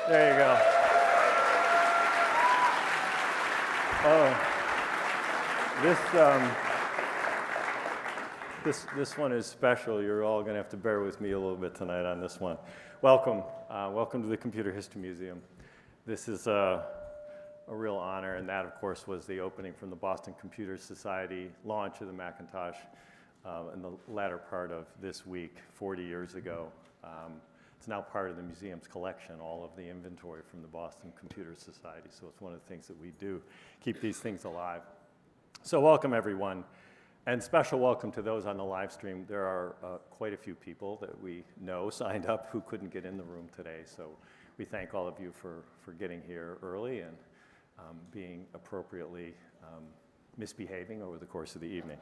There you go. Oh, this one is special. You're all going to have to bear with me a little bit tonight on this one. Welcome. Welcome to the Computer History Museum. This is a real honor, and that, of course, was the opening from the Boston Computer Society launch of the Macintosh in the latter part of this week, 40 years ago. It's now part of the museum's collection, all of the inventory from the Boston Computer Society. So it's one of the things that we do, keep these things alive. So welcome, everyone. And special welcome to those on the live stream. There are quite a few people that we know signed up who couldn't get in the room today. So we thank all of you for getting here early and being appropriately misbehaving over the course of the evening.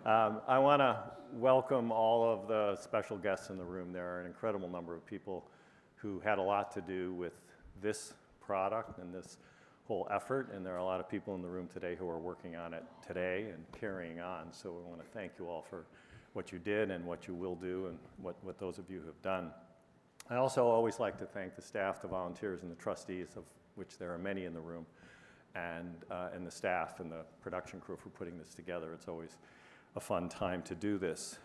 I want to welcome all of the special guests in the room. There are an incredible number of people who had a lot to do with this product and this whole effort, and there are a lot of people in the room today who are working on it today and carrying on. So we want to thank you all for what you did and what you will do and what those of you have done. I also always like to thank the staff, the volunteers, and the trustees, of which there are many in the room, and the staff and the production crew for putting this together. It's always a fun time to do this.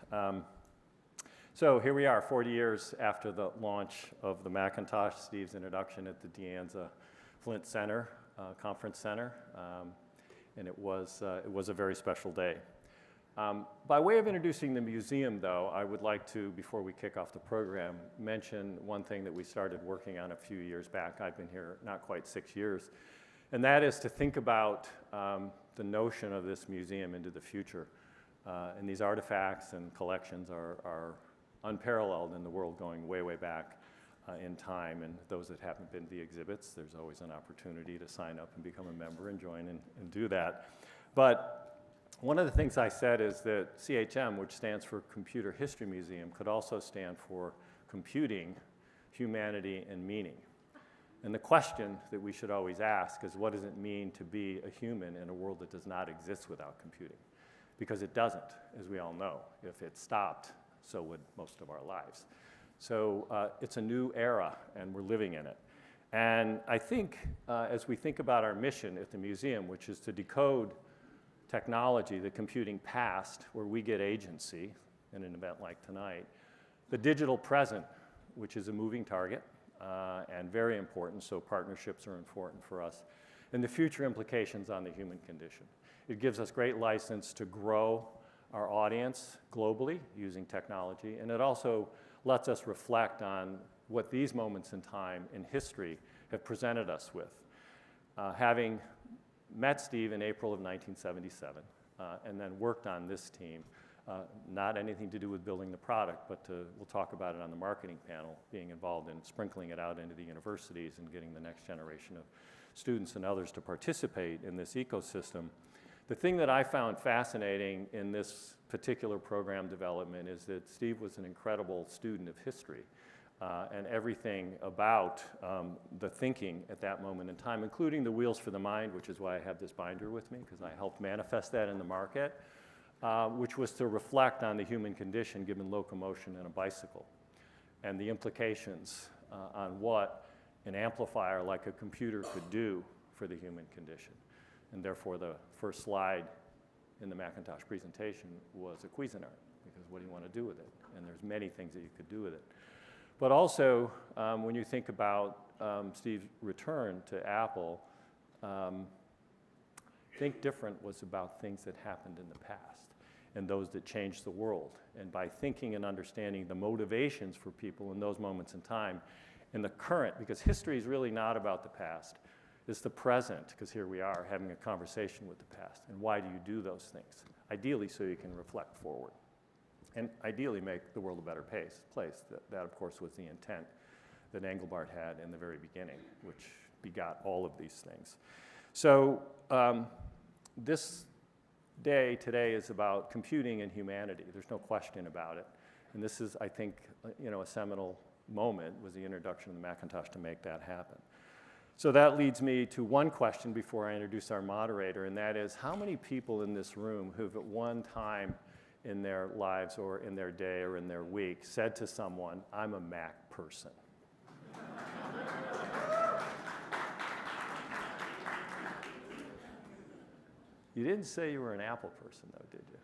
So here we are, 40 years after the launch of the Macintosh, Steve's introduction at the De Anza Flint Center, Conference Center, and it was a very special day. By way of introducing the museum, though, I would like to, before we kick off the program, mention one thing that we started working on a few years back. I've been here not quite 6 years, and that is to think about the notion of this museum into the future. And these artifacts and collections are unparalleled in the world, going way, way back in time. And those that haven't been to the exhibits, there's always an opportunity to sign up and become a member and join and do that. But one of the things I said is that CHM, which stands for Computer History Museum, could also stand for Computing, Humanity, and Meaning. And the question that we should always ask is, what does it mean to be a human in a world that does not exist without computing? Because it doesn't, as we all know. If it stopped, so would most of our lives. So it's a new era, and we're living in it. And I think as we think about our mission at the museum, which is to decode technology, the computing past, where we get agency in an event like tonight, the digital present, which is a moving target and very important, so partnerships are important for us, and the future implications on the human condition. It gives us great license to grow our audience globally using technology, and it also lets us reflect on what these moments in time in history have presented us with. Having met Steve in April of 1977 and then worked on this team, not anything to do with building the product, but we'll talk about it on the marketing panel, being involved in sprinkling it out into the universities and getting the next generation of students and others to participate in this ecosystem. The thing that I found fascinating in this particular program development is that Steve was an incredible student of history and everything about the thinking at that moment in time, including the Wheels for the Mind, which is why I have this binder with me, because I helped manifest that in the market, which was to reflect on the human condition given locomotion in a bicycle and the implications on what an amplifier like a computer could do for the human condition. And therefore, the first slide in the Macintosh presentation was a Cuisinart, because what do you want to do with it? And there's many things that you could do with it. But also, when you think about Steve's return to Apple, Think Different was about things that happened in the past and those that changed the world. And by thinking and understanding the motivations for people in those moments in time, in the current, because history is really not about the past. It's the present, because here we are having a conversation with the past. And why do you do those things? Ideally, so you can reflect forward. And ideally make the world a better place. That, of course, was the intent that Engelbart had in the very beginning, which begot all of these things. So this day today is about computing and humanity. There's no question about it. And this is, I think, a seminal moment, was the introduction of the Macintosh to make that happen. So that leads me to one question before I introduce our moderator, and that is, how many people in this room who've at one time in their lives or in their day or in their week said to someone, I'm a Mac person? You didn't say you were an Apple person, though, did you?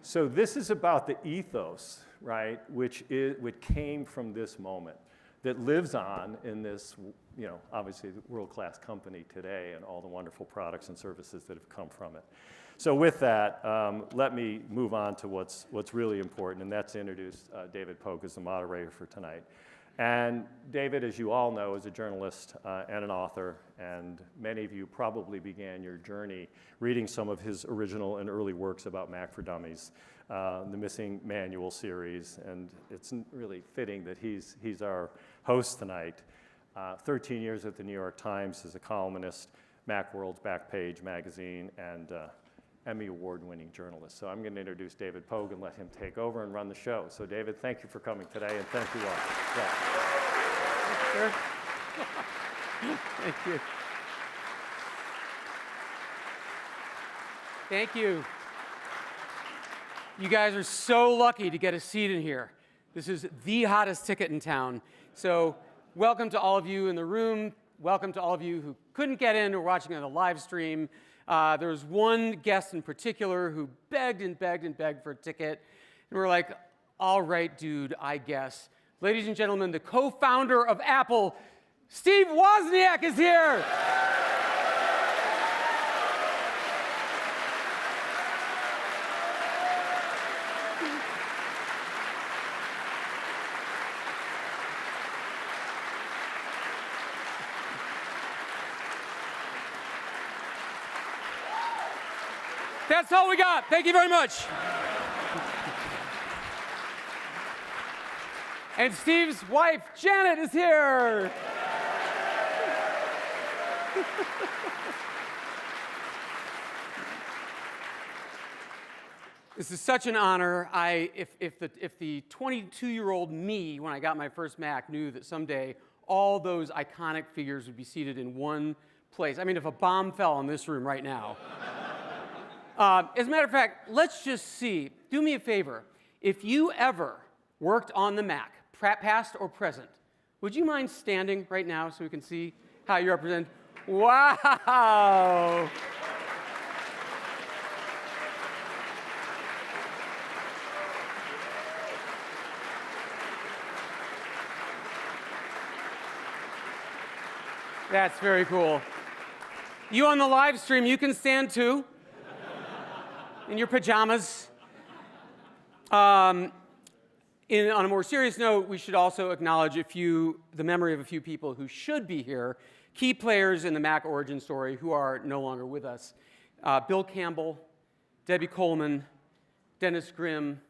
So this is about the ethos, right, which came from this moment, that lives on in this, obviously world-class company today and all the wonderful products and services that have come from it. So with that, let me move on to what's really important, and that's to introduce David Pogue as the moderator for tonight. And David, as you all know, is a journalist and an author, and many of you probably began your journey reading some of his original and early works about Mac for Dummies, the Missing Manual series, and it's really fitting that he's our host tonight. 13 years at the New York Times as a columnist, Macworld's Backpage magazine, and Emmy Award-winning journalist. So I'm going to introduce David Pogue and let him take over and run the show. So David, thank you for coming today, and thank you all. Yeah. Thank you. Thank you. You guys are so lucky to get a seat in here. This is the hottest ticket in town. So welcome to all of you in the room. Welcome to all of you who couldn't get in or watching on the live stream. There was one guest in particular who begged and begged and begged for a ticket. And we're like, all right, dude, I guess. Ladies and gentlemen, the co-founder of Apple, Steve Wozniak, is here. That's all we got. Thank you very much. And Steve's wife, Janet, is here. This is such an honor. If the 22-year-old me, when I got my first Mac, knew that someday all those iconic figures would be seated in one place. I mean, if a bomb fell in this room right now. As a matter of fact, let's just see. Do me a favor. If you ever worked on the Mac, past or present, would you mind standing right now so we can see how you represent? Wow! That's very cool. You on the live stream, you can stand too. In your pajamas. On a more serious note, we should also acknowledge the memory of a few people who should be here, key players in the Mac origin story who are no longer with us. Bill Campbell, Debbie Coleman, Dennis Grimm,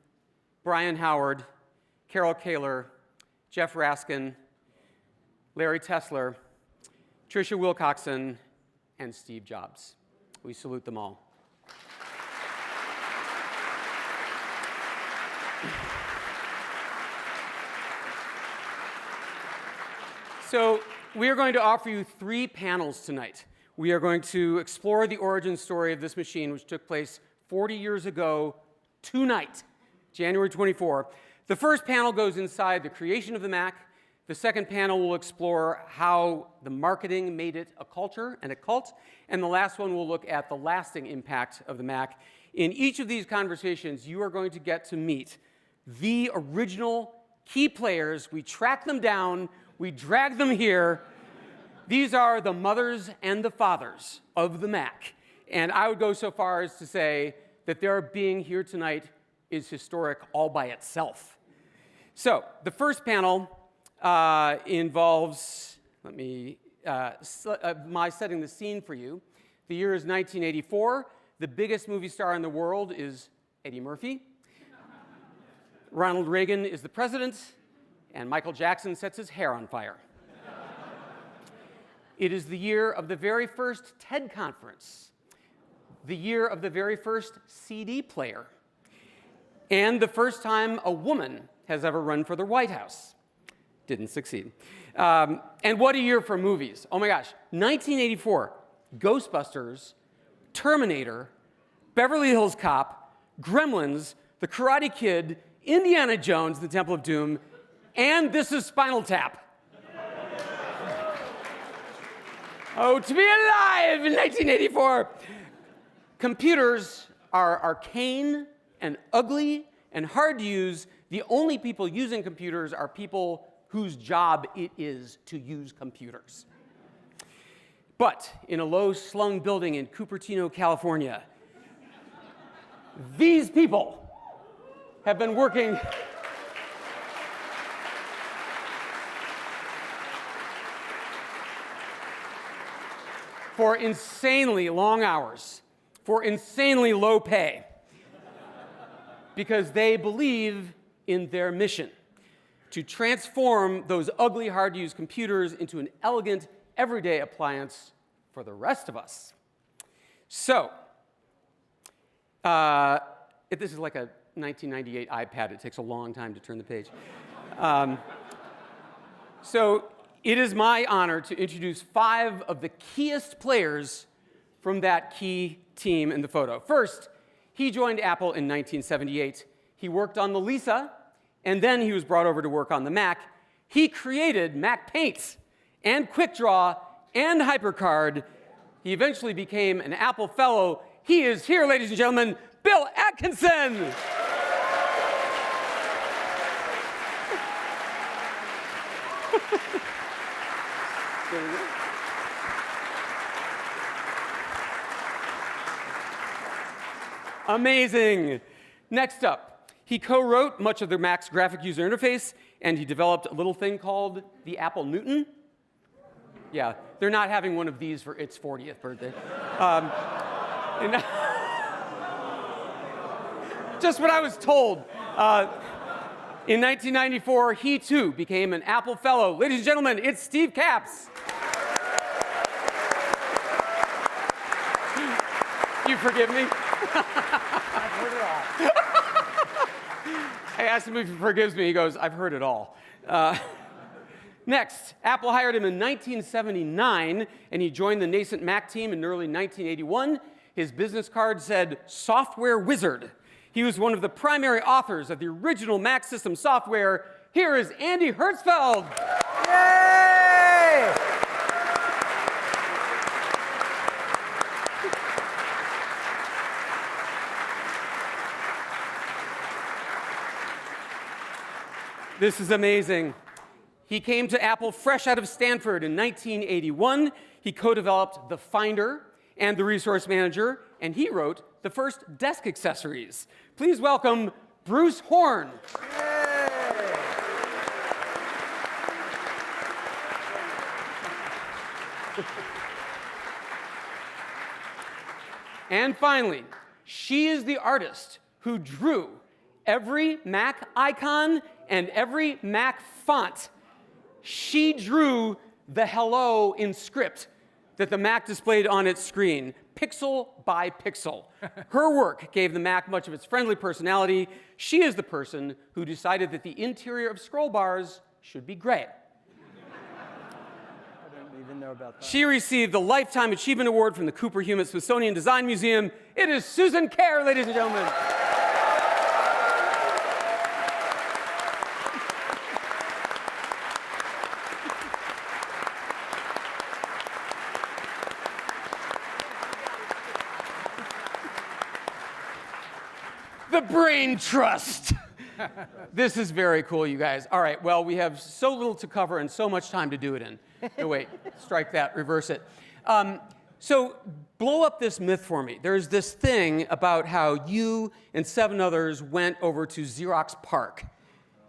Brian Howard, Carol Kaler, Jeff Raskin, Larry Tesler, Tricia Wilcoxon, and Steve Jobs. We salute them all. So we are going to offer you 3 panels tonight. We are going to explore the origin story of this machine, which took place 40 years ago tonight, January 24. The first panel goes inside the creation of the Mac. The second panel will explore how the marketing made it a culture and a cult. And the last one will look at the lasting impact of the Mac. In each of these conversations, you are going to get to meet the original key players. We track them down. We drag them here. These are the mothers and the fathers of the Mac. And I would go so far as to say that their being here tonight is historic all by itself. So the first panel involves, my setting the scene for you. The year is 1984. The biggest movie star in the world is Eddie Murphy. Ronald Reagan is the president, and Michael Jackson sets his hair on fire. It is the year of the very first TED conference, the year of the very first CD player, and the first time a woman has ever run for the White House. Didn't succeed. And what a year for movies. Oh my gosh, 1984, Ghostbusters, Terminator, Beverly Hills Cop, Gremlins, The Karate Kid, Indiana Jones, The Temple of Doom, and this is Spinal Tap. Oh, to be alive in 1984. Computers are arcane and ugly and hard to use. The only people using computers are people whose job it is to use computers. But in a low-slung building in Cupertino, California, these people have been working for insanely long hours, for insanely low pay, because they believe in their mission to transform those ugly, hard-to-use computers into an elegant, everyday appliance for the rest of us. So, this is like a 1998 iPad. It takes a long time to turn the page. So it is my honor to introduce 5 of the keyest players from that key team in the photo. First, he joined Apple in 1978. He worked on the Lisa, and then he was brought over to work on the Mac. He created Mac Paint and QuickDraw and HyperCard. He eventually became an Apple Fellow. He is here, ladies and gentlemen, Bill Atkinson. Amazing. Next up, he co-wrote much of the Mac's graphic user interface, and he developed a little thing called the Apple Newton. Yeah, they're not having one of these for its 40th birthday. Just what I was told. In 1994, he too became an Apple Fellow. Ladies and gentlemen, it's Steve Capps. You forgive me? I've heard it all. I asked him if he forgives me. He goes, I've heard it all. Next, Apple hired him in 1979, and he joined the nascent Mac team in early 1981. His business card said, Software Wizard. He was one of the primary authors of the original Mac system software. Here is Andy Hertzfeld. Yay! This is amazing. He came to Apple fresh out of Stanford in 1981. He co-developed the Finder and the Resource Manager, and he wrote the first desk accessories. Please welcome Bruce Horn. Yay! And finally, she is the artist who drew every Mac icon and every Mac font. She drew the hello in script that the Mac displayed on its screen, pixel by pixel. Her work gave the Mac much of its friendly personality. She is the person who decided that the interior of scroll bars should be gray. I don't even know about that. She received the Lifetime Achievement Award from the Cooper Hewitt Smithsonian Design Museum. It is Susan Kare, ladies and gentlemen. The Brain Trust. This is very cool, you guys. All right, well, we have so little to cover and so much time to do it in. No, wait, strike that, reverse it. So blow up this myth for me. There's this thing about how you and 7 others went over to Xerox PARC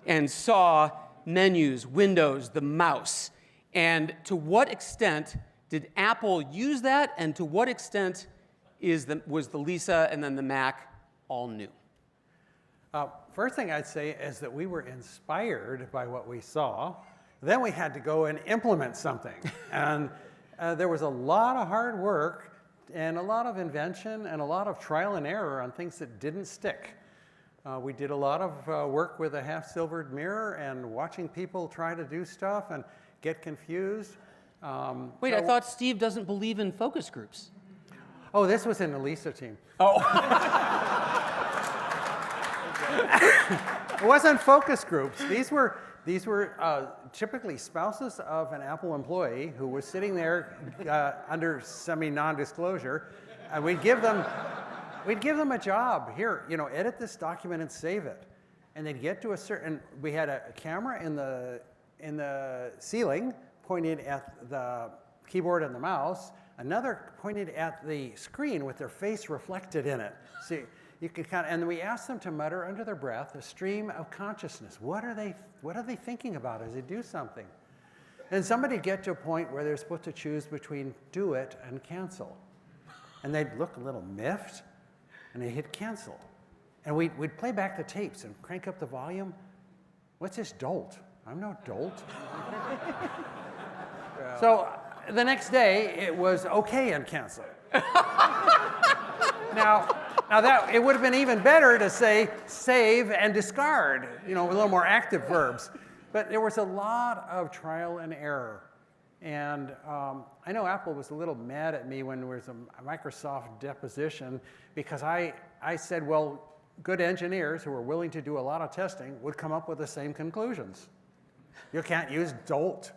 and saw menus, windows, the mouse. And to what extent did Apple use that, and to what extent was the Lisa and then the Mac all new? First thing I'd say is that we were inspired by what we saw. Then we had to go and implement something. And there was a lot of hard work and a lot of invention and a lot of trial and error on things that didn't stick. We did a lot of work with a half-silvered mirror and watching people try to do stuff and get confused. Wait, I thought Steve doesn't believe in focus groups. Oh, this was in the Lisa team. Oh. It wasn't focus groups. These were typically spouses of an Apple employee who was sitting there under semi-non-disclosure, and we'd give them we'd give them a job. Here, edit this document and save it. And they'd get to a certain, we had a camera in the ceiling pointed at the keyboard and the mouse, another pointed at the screen with their face reflected in it. See, you could and we asked them to mutter under their breath a stream of consciousness. What are they thinking about as they do something? And somebody'd get to a point where they're supposed to choose between do it and cancel. And they'd look a little miffed, and they'd hit cancel. And we'd play back the tapes and crank up the volume. What's this dolt? I'm no dolt. So the next day, it was okay and cancel. Now that it would have been even better to say save and discard, with a little more active verbs. But there was a lot of trial and error. And I know Apple was a little mad at me when there was a Microsoft deposition because I said, well, good engineers who are willing to do a lot of testing would come up with the same conclusions. You can't use dolt.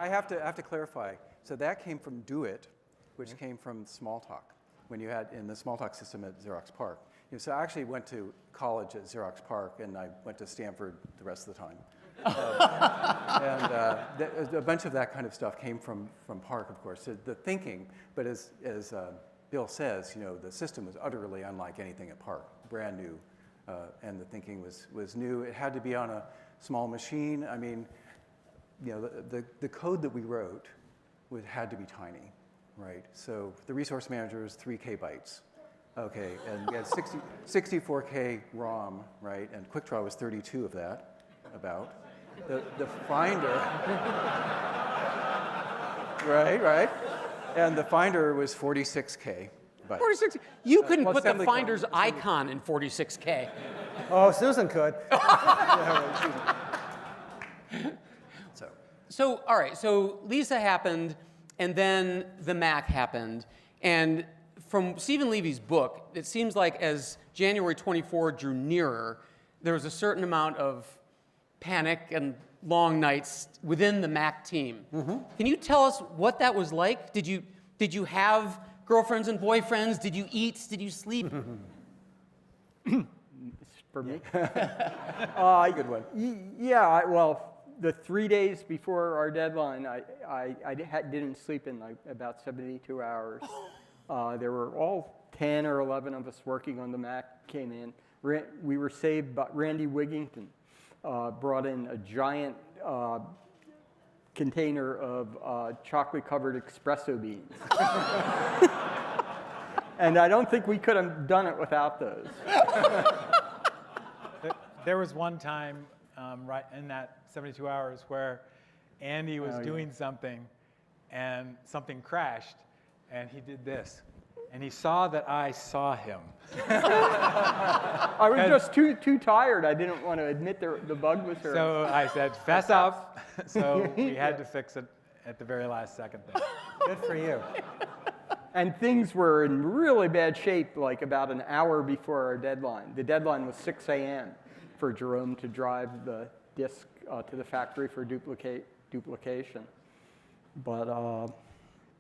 I have to clarify. So that came from do it, which came from Smalltalk, when you had in the Smalltalk system at Xerox PARC. So I actually went to college at Xerox PARC, and I went to Stanford the rest of the time. A bunch of that kind of stuff came from PARC, of course. So the thinking, but as Bill says, the system was utterly unlike anything at PARC, brand new, and the thinking was new. It had to be on a small machine. I mean, the code that we wrote had to be tiny, right? So the resource manager is 3K bytes. Okay, and we had 64K ROM, right? And QuickDraw was 32 of that, about. The Finder, right. And the Finder was 46K. 46. You couldn't put the assembly Finder's code. icon in 46K. Oh, Susan could. So, all right, so Lisa happened, and then the Mac happened. And from Stephen Levy's book, it seems like as January 24 drew nearer, there was a certain amount of panic and long nights within the Mac team. Mm-hmm. Can you tell us what that was like? Did you have girlfriends and boyfriends? Did you eat? Did you sleep? For me? Good one. Yeah, well, the 3 days before our deadline, I didn't sleep in about 72 hours. There were all 10 or 11 of us working on the Mac came in. We were saved, but Randy Wigington brought in a giant container of chocolate-covered espresso beans. And I don't think we could have done it without those. There was one time right in that 72 hours where Andy was doing something and something crashed and he did this. And he saw that I saw him. I was just too tired. I didn't want to admit the bug was her. So I said, fess up. So we had to fix it at the very last second there. Good for you. And things were in really bad shape like about an hour before our deadline. The deadline was 6 a.m. for Jerome to drive the disk to the factory for duplication. But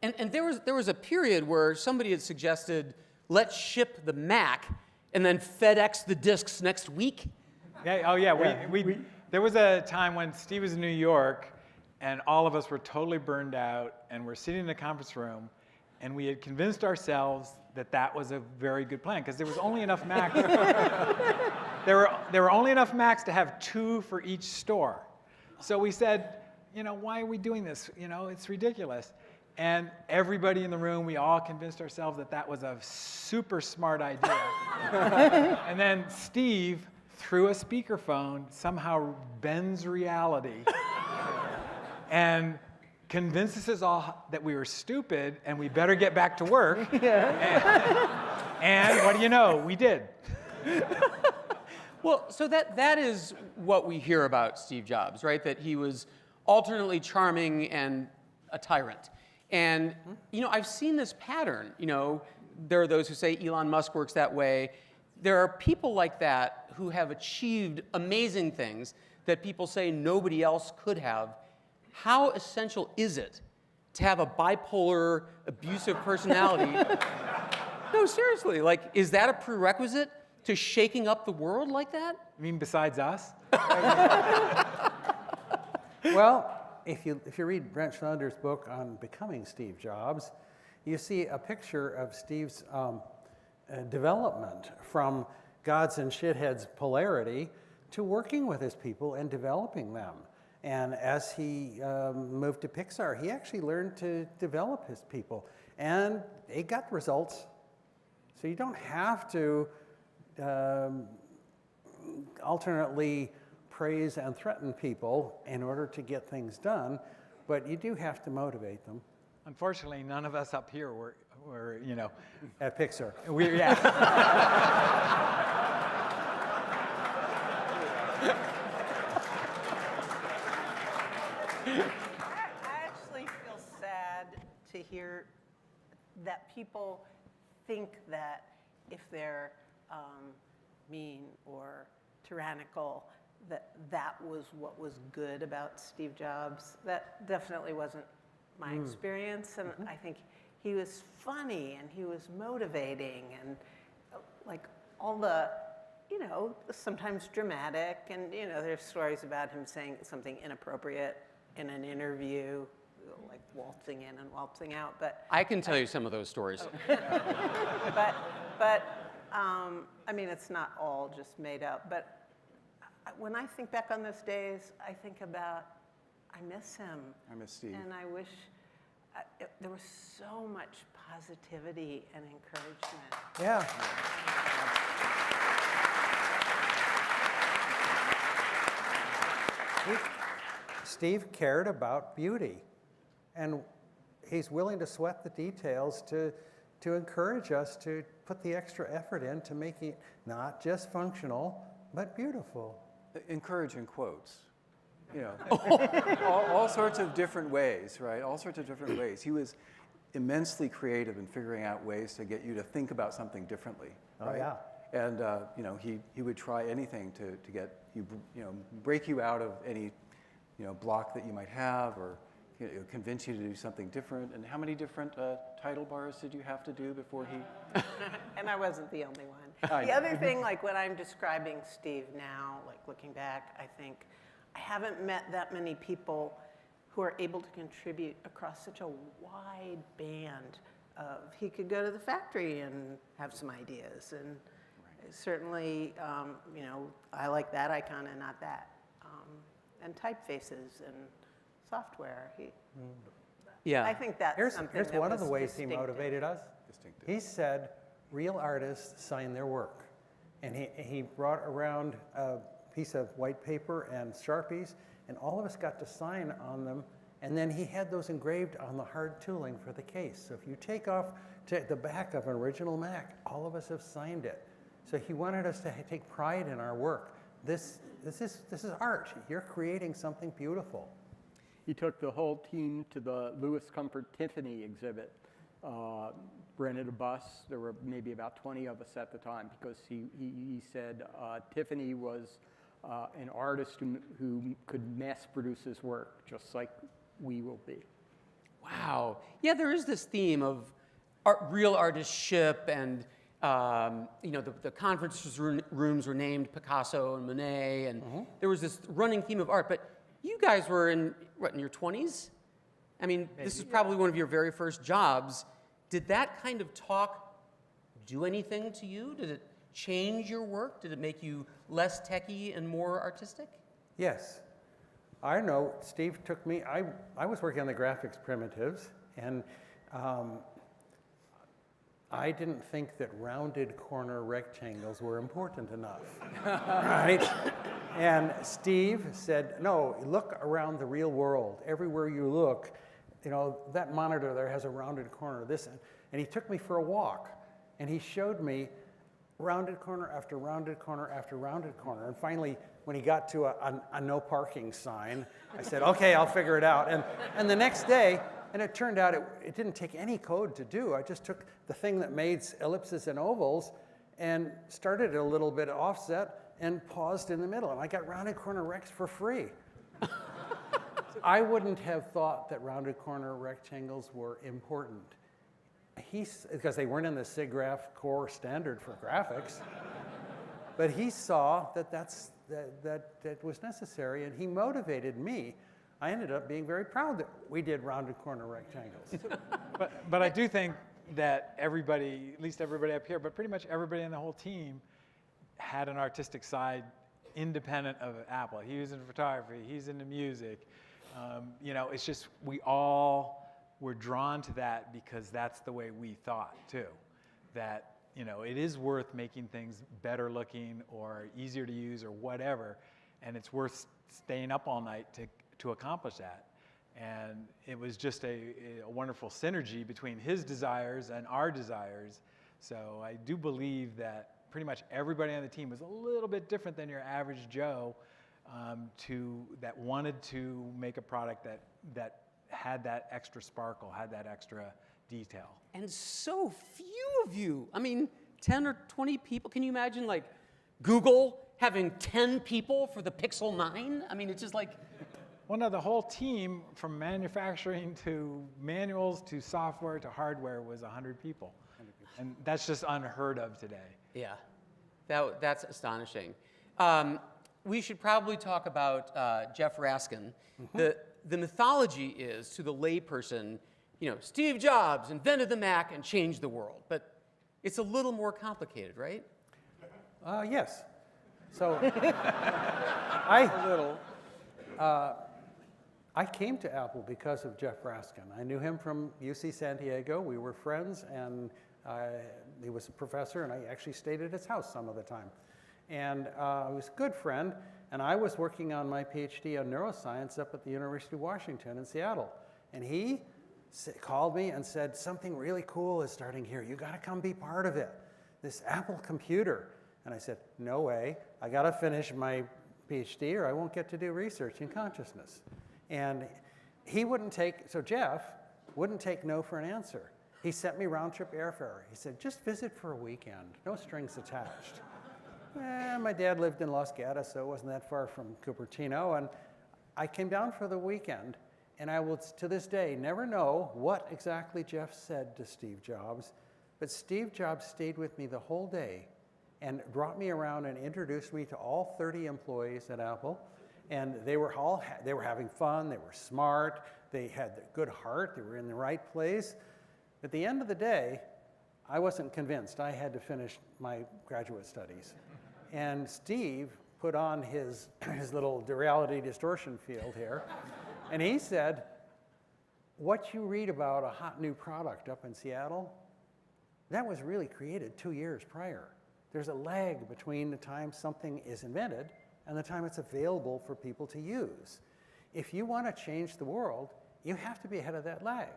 And there was a period where somebody had suggested, let's ship the Mac and then FedEx the disks next week. Yeah, there was a time when Steve was in New York and all of us were totally burned out and we're sitting in the conference room and we had convinced ourselves that that was a very good plan because there was only enough Macs. There were only enough Macs to have 2 for each store. So we said, why are we doing this? It's ridiculous. And everybody in the room, we all convinced ourselves that that was a super smart idea. And then Steve, through a speakerphone, somehow bends reality and convinces us all that we were stupid and we better get back to work. And what do you know? We did. Well, so that is what we hear about Steve Jobs, right? That he was alternately charming and a tyrant. And, I've seen this pattern. There are those who say Elon Musk works that way. There are people like that who have achieved amazing things that people say nobody else could have. How essential is it to have a bipolar, abusive personality. No, seriously, like, is that a prerequisite to shaking up the world like that? You mean besides us? Well, if you read Brent Schneider's book on becoming Steve Jobs, you see a picture of Steve's development from gods and shitheads polarity to working with his people and developing them. And as he moved to Pixar, he actually learned to develop his people, and he got results. So you don't have to alternately praise and threaten people in order to get things done, but you do have to motivate them. Unfortunately, none of us up here were you know. At Pixar. Yeah. I actually feel sad to hear that people think that if they're mean or tyrannical, that was what was good about Steve Jobs. That definitely wasn't my experience, and I think he was funny and he was motivating, and like all the, sometimes dramatic, and there's stories about him saying something inappropriate in an interview, like waltzing in and waltzing out. But I can tell you some of those stories. but I mean, it's not all just made up. But when I think back on those days, I think about, I miss him. I miss Steve. And I wish there was so much positivity and encouragement. Yeah. Steve cared about beauty, and he's willing to sweat the details to encourage us to put the extra effort in to make it not just functional, but beautiful. Encouraging quotes, all sorts of different ways, right? All sorts of different ways. He was immensely creative in figuring out ways to get you to think about something differently. Right? Oh, yeah. And he would try anything to get you, break you out of any, block that you might have, or convince you to do something different. And how many different title bars did you have to do before he? And I wasn't the only one. The other thing, like when I'm describing Steve now, like looking back, I think I haven't met that many people who are able to contribute across such a wide band of, he could go to the factory and have some ideas. And certainly, I like that icon and not that. And typefaces and software. Yeah. I think that's Here's something that one of the was ways he distinctive. motivated us. Distinctive. He said, real artists sign their work. And he brought around a piece of white paper and Sharpies, and all of us got to sign on them. And then he had those engraved on the hard tooling for the case. So if you take off to the back of an original Mac, all of us have signed it. So he wanted us to take pride in our work. This is art. You're creating something beautiful. He took the whole team to the Lewis Comfort Tiffany exhibit, rented a bus. There were maybe about 20 of us at the time, because he said Tiffany was an artist who could mass produce his work, just like we will be. Wow. Yeah, there is this theme of real artistship, and the conference rooms were named Picasso and Monet, and there was this running theme of art. But you guys were in your 20s? I mean, this is probably one of your very first jobs. Did that kind of talk do anything to you? Did it change your work? Did it make you less techie and more artistic? Yes. I know Steve took me, I was working on the graphics primitives, and I didn't think that rounded corner rectangles were important enough, right? And Steve said, no, look around the real world. Everywhere you look, that monitor there has a rounded corner, and he took me for a walk, and he showed me rounded corner after rounded corner after rounded corner. And finally, when he got to a no parking sign, I said, okay, I'll figure it out. And the next day, and it turned out it didn't take any code to do. I just took the thing that made ellipses and ovals and started it a little bit offset and paused in the middle. And I got rounded corner Rex for free. I wouldn't have thought that rounded corner rectangles were important. Because they weren't in the SIGGRAPH core standard for graphics. But he saw that was necessary, and he motivated me. I ended up being very proud that we did rounded corner rectangles. But I do think that everybody, at least everybody up here, but pretty much everybody in the whole team had an artistic side independent of Apple. He was in photography, he's into music. You know, it's just we all were drawn to that because that's the way we thought too. That, you know, it is worth making things better looking or easier to use or whatever, and it's worth staying up all night to accomplish that. And it was just a wonderful synergy between his desires and our desires. So I do believe that pretty much everybody on the team was a little bit different than your average Joe that wanted to make a product that had that extra sparkle, had that extra detail. And so few of you. I mean, 10 or 20 people. Can you imagine, like, Google having 10 people for the Pixel 9? I mean, it's just like... Well, no, the whole team, from manufacturing to manuals to software to hardware, was 100 people. And that's just unheard of today. Yeah, that's astonishing. We should probably talk about Jeff Raskin. Mm-hmm. The mythology is, to the layperson, you know, Steve Jobs invented the Mac and changed the world. But it's a little more complicated, right? Yes. So I came to Apple because of Jeff Raskin. I knew him from UC San Diego. We were friends, and he was a professor, and I actually stayed at his house some of the time. And he was a good friend, and I was working on my PhD on neuroscience up at the University of Washington in Seattle. And he called me and said, something really cool is starting here. You got to come be part of it, this Apple computer. And I said, no way. I got to finish my PhD or I won't get to do research in consciousness. And he wouldn't take, so Jeff wouldn't take no for an answer. He sent me round-trip airfare. He said, just visit for a weekend, no strings attached. My dad lived in Los Gatos, so it wasn't that far from Cupertino, and I came down for the weekend, and I will, to this day, never know what exactly Jeff said to Steve Jobs, but Steve Jobs stayed with me the whole day and brought me around and introduced me to all 30 employees at Apple. And they were having fun, they were smart, they had a good heart, they were in the right place. At the end of the day, I wasn't convinced. I had to finish my graduate studies. And Steve put on his little reality distortion field here, and he said, what you read about a hot new product up in Seattle, that was really created 2 years prior. There's a lag between the time something is invented and the time it's available for people to use. If you want to change the world, you have to be ahead of that lag.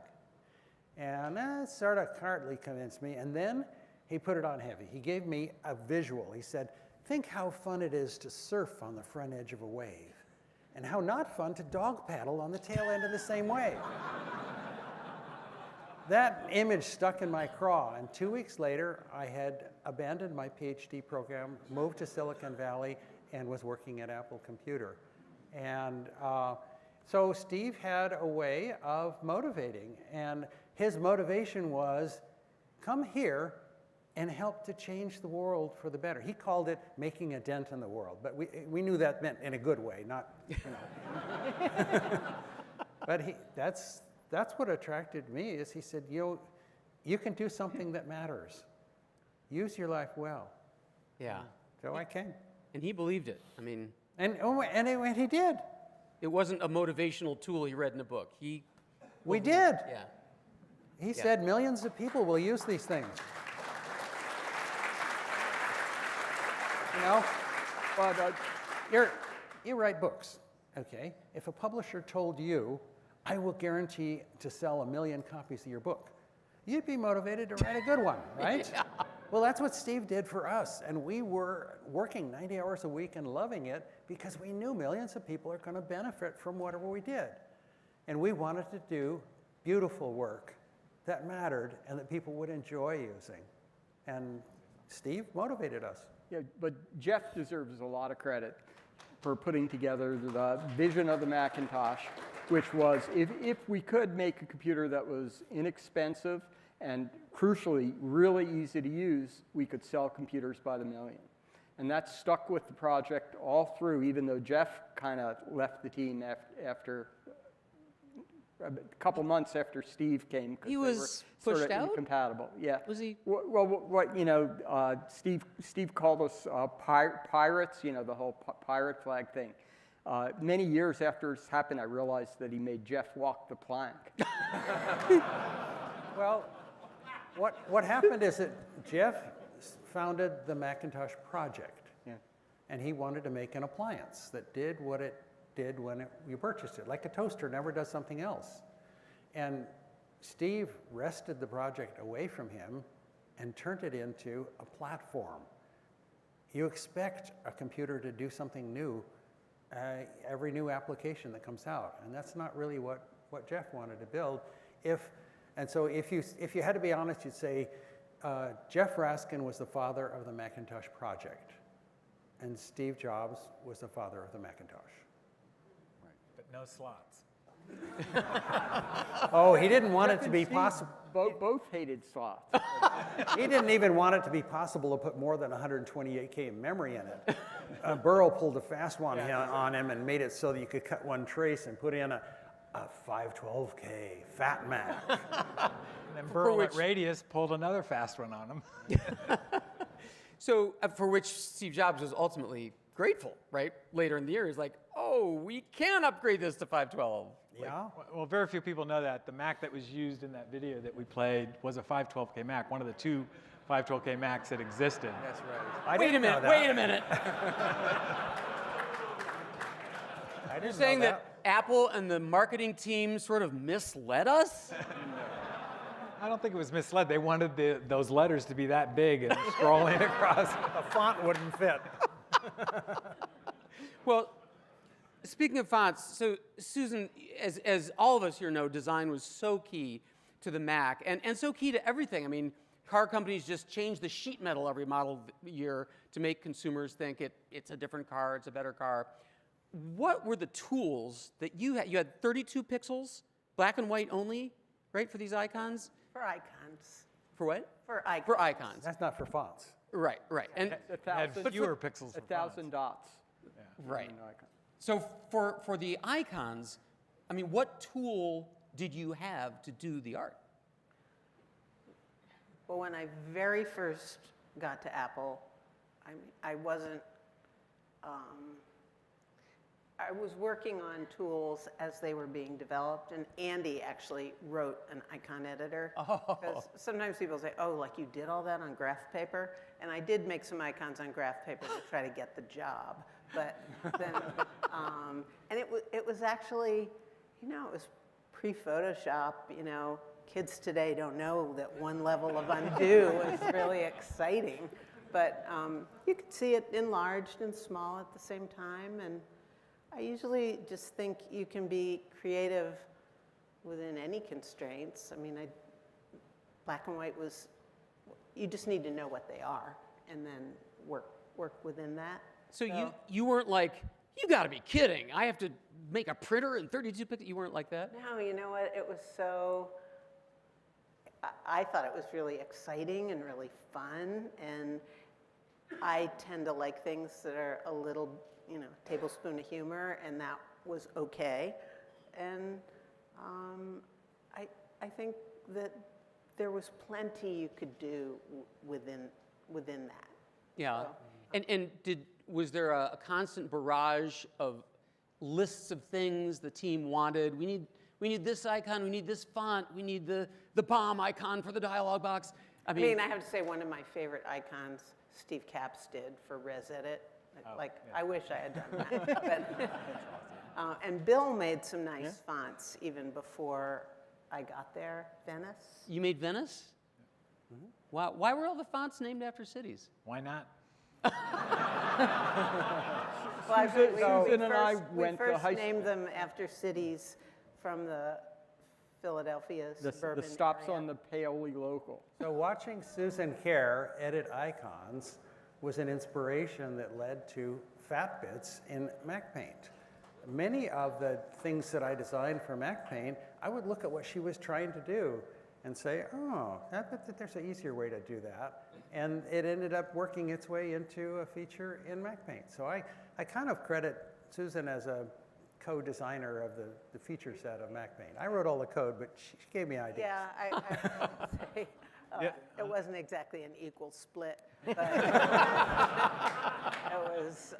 And that sort of partly convinced me, and then he put it on heavy. He gave me a visual. He said, think how fun it is to surf on the front edge of a wave, and how not fun to dog paddle on the tail end of the same wave. That image stuck in my craw, and 2 weeks later, I had abandoned my PhD program, moved to Silicon Valley, and was working at Apple Computer. And so Steve had a way of motivating, and his motivation was, come here and help to change the world for the better. He called it making a dent in the world, but we knew that meant in a good way, not, you know. But that's what attracted me, is he said, you can do something that matters. Use your life well. Yeah. So I came. And he believed it. I mean... And he did. It wasn't a motivational tool he read in a book. We did. Yeah. He said millions of people will use these things. You know, but you write books, okay? If a publisher told you, I will guarantee to sell 1 million copies of your book, you'd be motivated to write a good one, right? Yeah. Well, that's what Steve did for us, and we were working 90 hours a week and loving it because we knew millions of people are going to benefit from whatever we did. And we wanted to do beautiful work that mattered and that people would enjoy using. And Steve motivated us. Yeah, but Jeff deserves a lot of credit. for putting together the vision of the Macintosh, which was if we could make a computer that was inexpensive and crucially really easy to use, we could sell computers by the million. And that stuck with the project all through, even though Jeff kind of left the team after a couple months after Steve came. He was they were pushed sort of out? incompatible. Yeah. Was he? Well, what you know, Steve called us pirates. You know, the whole pirate flag thing. Many years after it's happened, I realized that he made Jeff walk the plank. Well, what happened is that Jeff founded the Macintosh project. Yeah. And he wanted to make an appliance that did what it did when you purchased it, like a toaster never does something else. And Steve wrested the project away from him and turned it into a platform. You expect a computer to do something new every new application that comes out, and that's not really what Jeff wanted to build. And so if you had to be honest, you'd say Jeff Raskin was the father of the Macintosh project, and Steve Jobs was the father of the Macintosh. But no slots. Oh, he didn't want it to be Steve possible. Both hated slots. He didn't even want it to be possible to put more than 128K memory in it. Burrell pulled a fast one on him and made it so that you could cut one trace and put in a 512K Fat Mac. And then Burl at Radius pulled another fast one on him. So for which Steve Jobs was ultimately grateful, right? Later in the year, he's like, oh, we can upgrade this to 512. Yeah. Well, very few people know that. The Mac that was used in that video that we played was a 512K Mac, one of the two 512K Macs that existed. That's right. Wait a minute. You're saying that Apple and the marketing team sort of misled us? I don't think it was misled. They wanted those letters to be that big and scrolling across. The font wouldn't fit. Well, speaking of fonts, so Susan, as all of us here know, design was so key to the Mac and so key to everything. I mean, car companies just change the sheet metal every model year to make consumers think it's a different car, it's a better car. What were the tools that you had? You had 32 pixels, black and white only, right, for these icons? For icons. For what? For icons. For icons. That's not for fonts. Right. And Had fewer pixels for 1,000 dots. right. So for the icons, I mean, what tool did you have to do the art? Well, when I very first got to Apple, I wasn't, I was working on tools as they were being developed, and Andy actually wrote an icon editor. Because sometimes people say, oh, like you did all that on graph paper? And I did make some icons on graph paper to try to get the job. But then, and it was actually, you know, it was pre-Photoshop, you know. Kids today don't know that one level of undo is really exciting. But you could see it enlarged and small at the same time. And I usually just think you can be creative within any constraints. I mean, black and white was, you just need to know what they are and then work within that. So you weren't like, you got to be kidding. I have to make a printer in 32 pixels. You weren't like that? No, you know what? It was so, I thought it was really exciting and really fun. And I tend to like things that are a little, you know, tablespoon of humor, and that was okay. And I think that there was plenty you could do within that. Yeah. So, And was there a constant barrage of lists of things the team wanted? We need this icon, we need this font, we need the bomb icon for the dialog box. I mean, I have to say one of my favorite icons Steve Capps did for ResEdit. I wish I had done that. But, and Bill made some nice fonts even before I got there. Venice. You made Venice? Mm-hmm. Wow. Why were all the fonts named after cities? Why not? Well, Susan and I went to we first high named them after cities from the Philadelphia suburban the stops area. on the Paoli local. So watching Susan Kare edit icons was an inspiration that led to fat bits in Mac Paint. Many of the things that I designed for Mac Paint, I would look at what she was trying to do and say, oh, there's an easier way to do that. And it ended up working its way into a feature in Mac Paint. So I kind of credit Susan as a co-designer of the feature set of Mac Paint. I wrote all the code, but she gave me ideas. Yeah, I would say it wasn't exactly an equal split, but it was,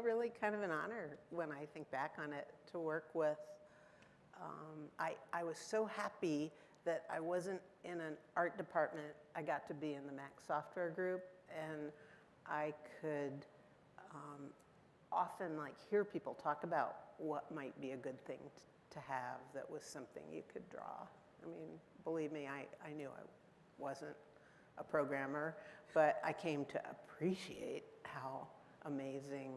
really kind of an honor when I think back on it to work with. I was so happy that I wasn't in an art department. I got to be in the Mac software group, and I could often hear people talk about what might be a good thing to have that was something you could draw. I mean, believe me, I knew I wasn't a programmer, but I came to appreciate how amazing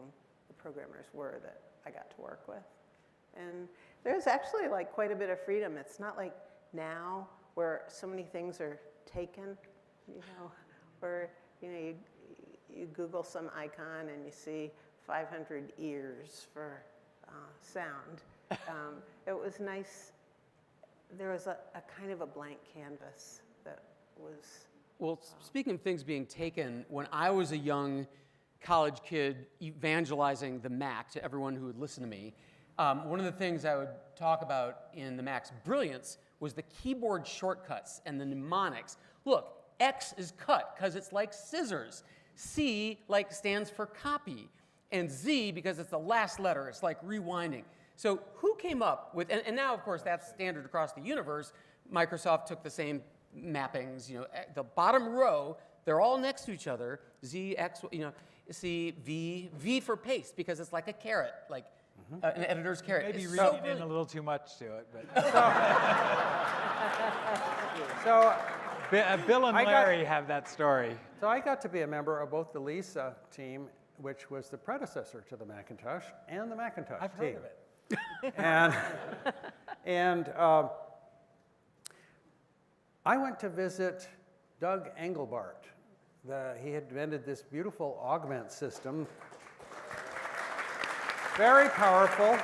the programmers were that I got to work with. And there's actually quite a bit of freedom. It's not like now where so many things are taken, where you Google some icon and you see 500 ears for sound. It was nice. There was a kind of a blank canvas that was. Well, speaking of things being taken, when I was a young college kid evangelizing the Mac to everyone who would listen to me, one of the things I would talk about in the Mac's brilliance was the keyboard shortcuts and the mnemonics. Look, X is cut because it's like scissors. C stands for copy. And Z, because it's the last letter, it's like rewinding. So who came up with, and now of course that's standard across the universe. Microsoft took the same mappings, the bottom row, they're all next to each other. Z, X, C, V for paste, because it's like a carrot, an editor's carrot. Maybe It's reading so in a little too much to it, but. So Bill and Larry have that story. So I got to be a member of both the Lisa team, which was the predecessor to the Macintosh, and the Macintosh I've team. heard of it. And I went to visit Doug Engelbart. He had invented this beautiful augment system, very powerful,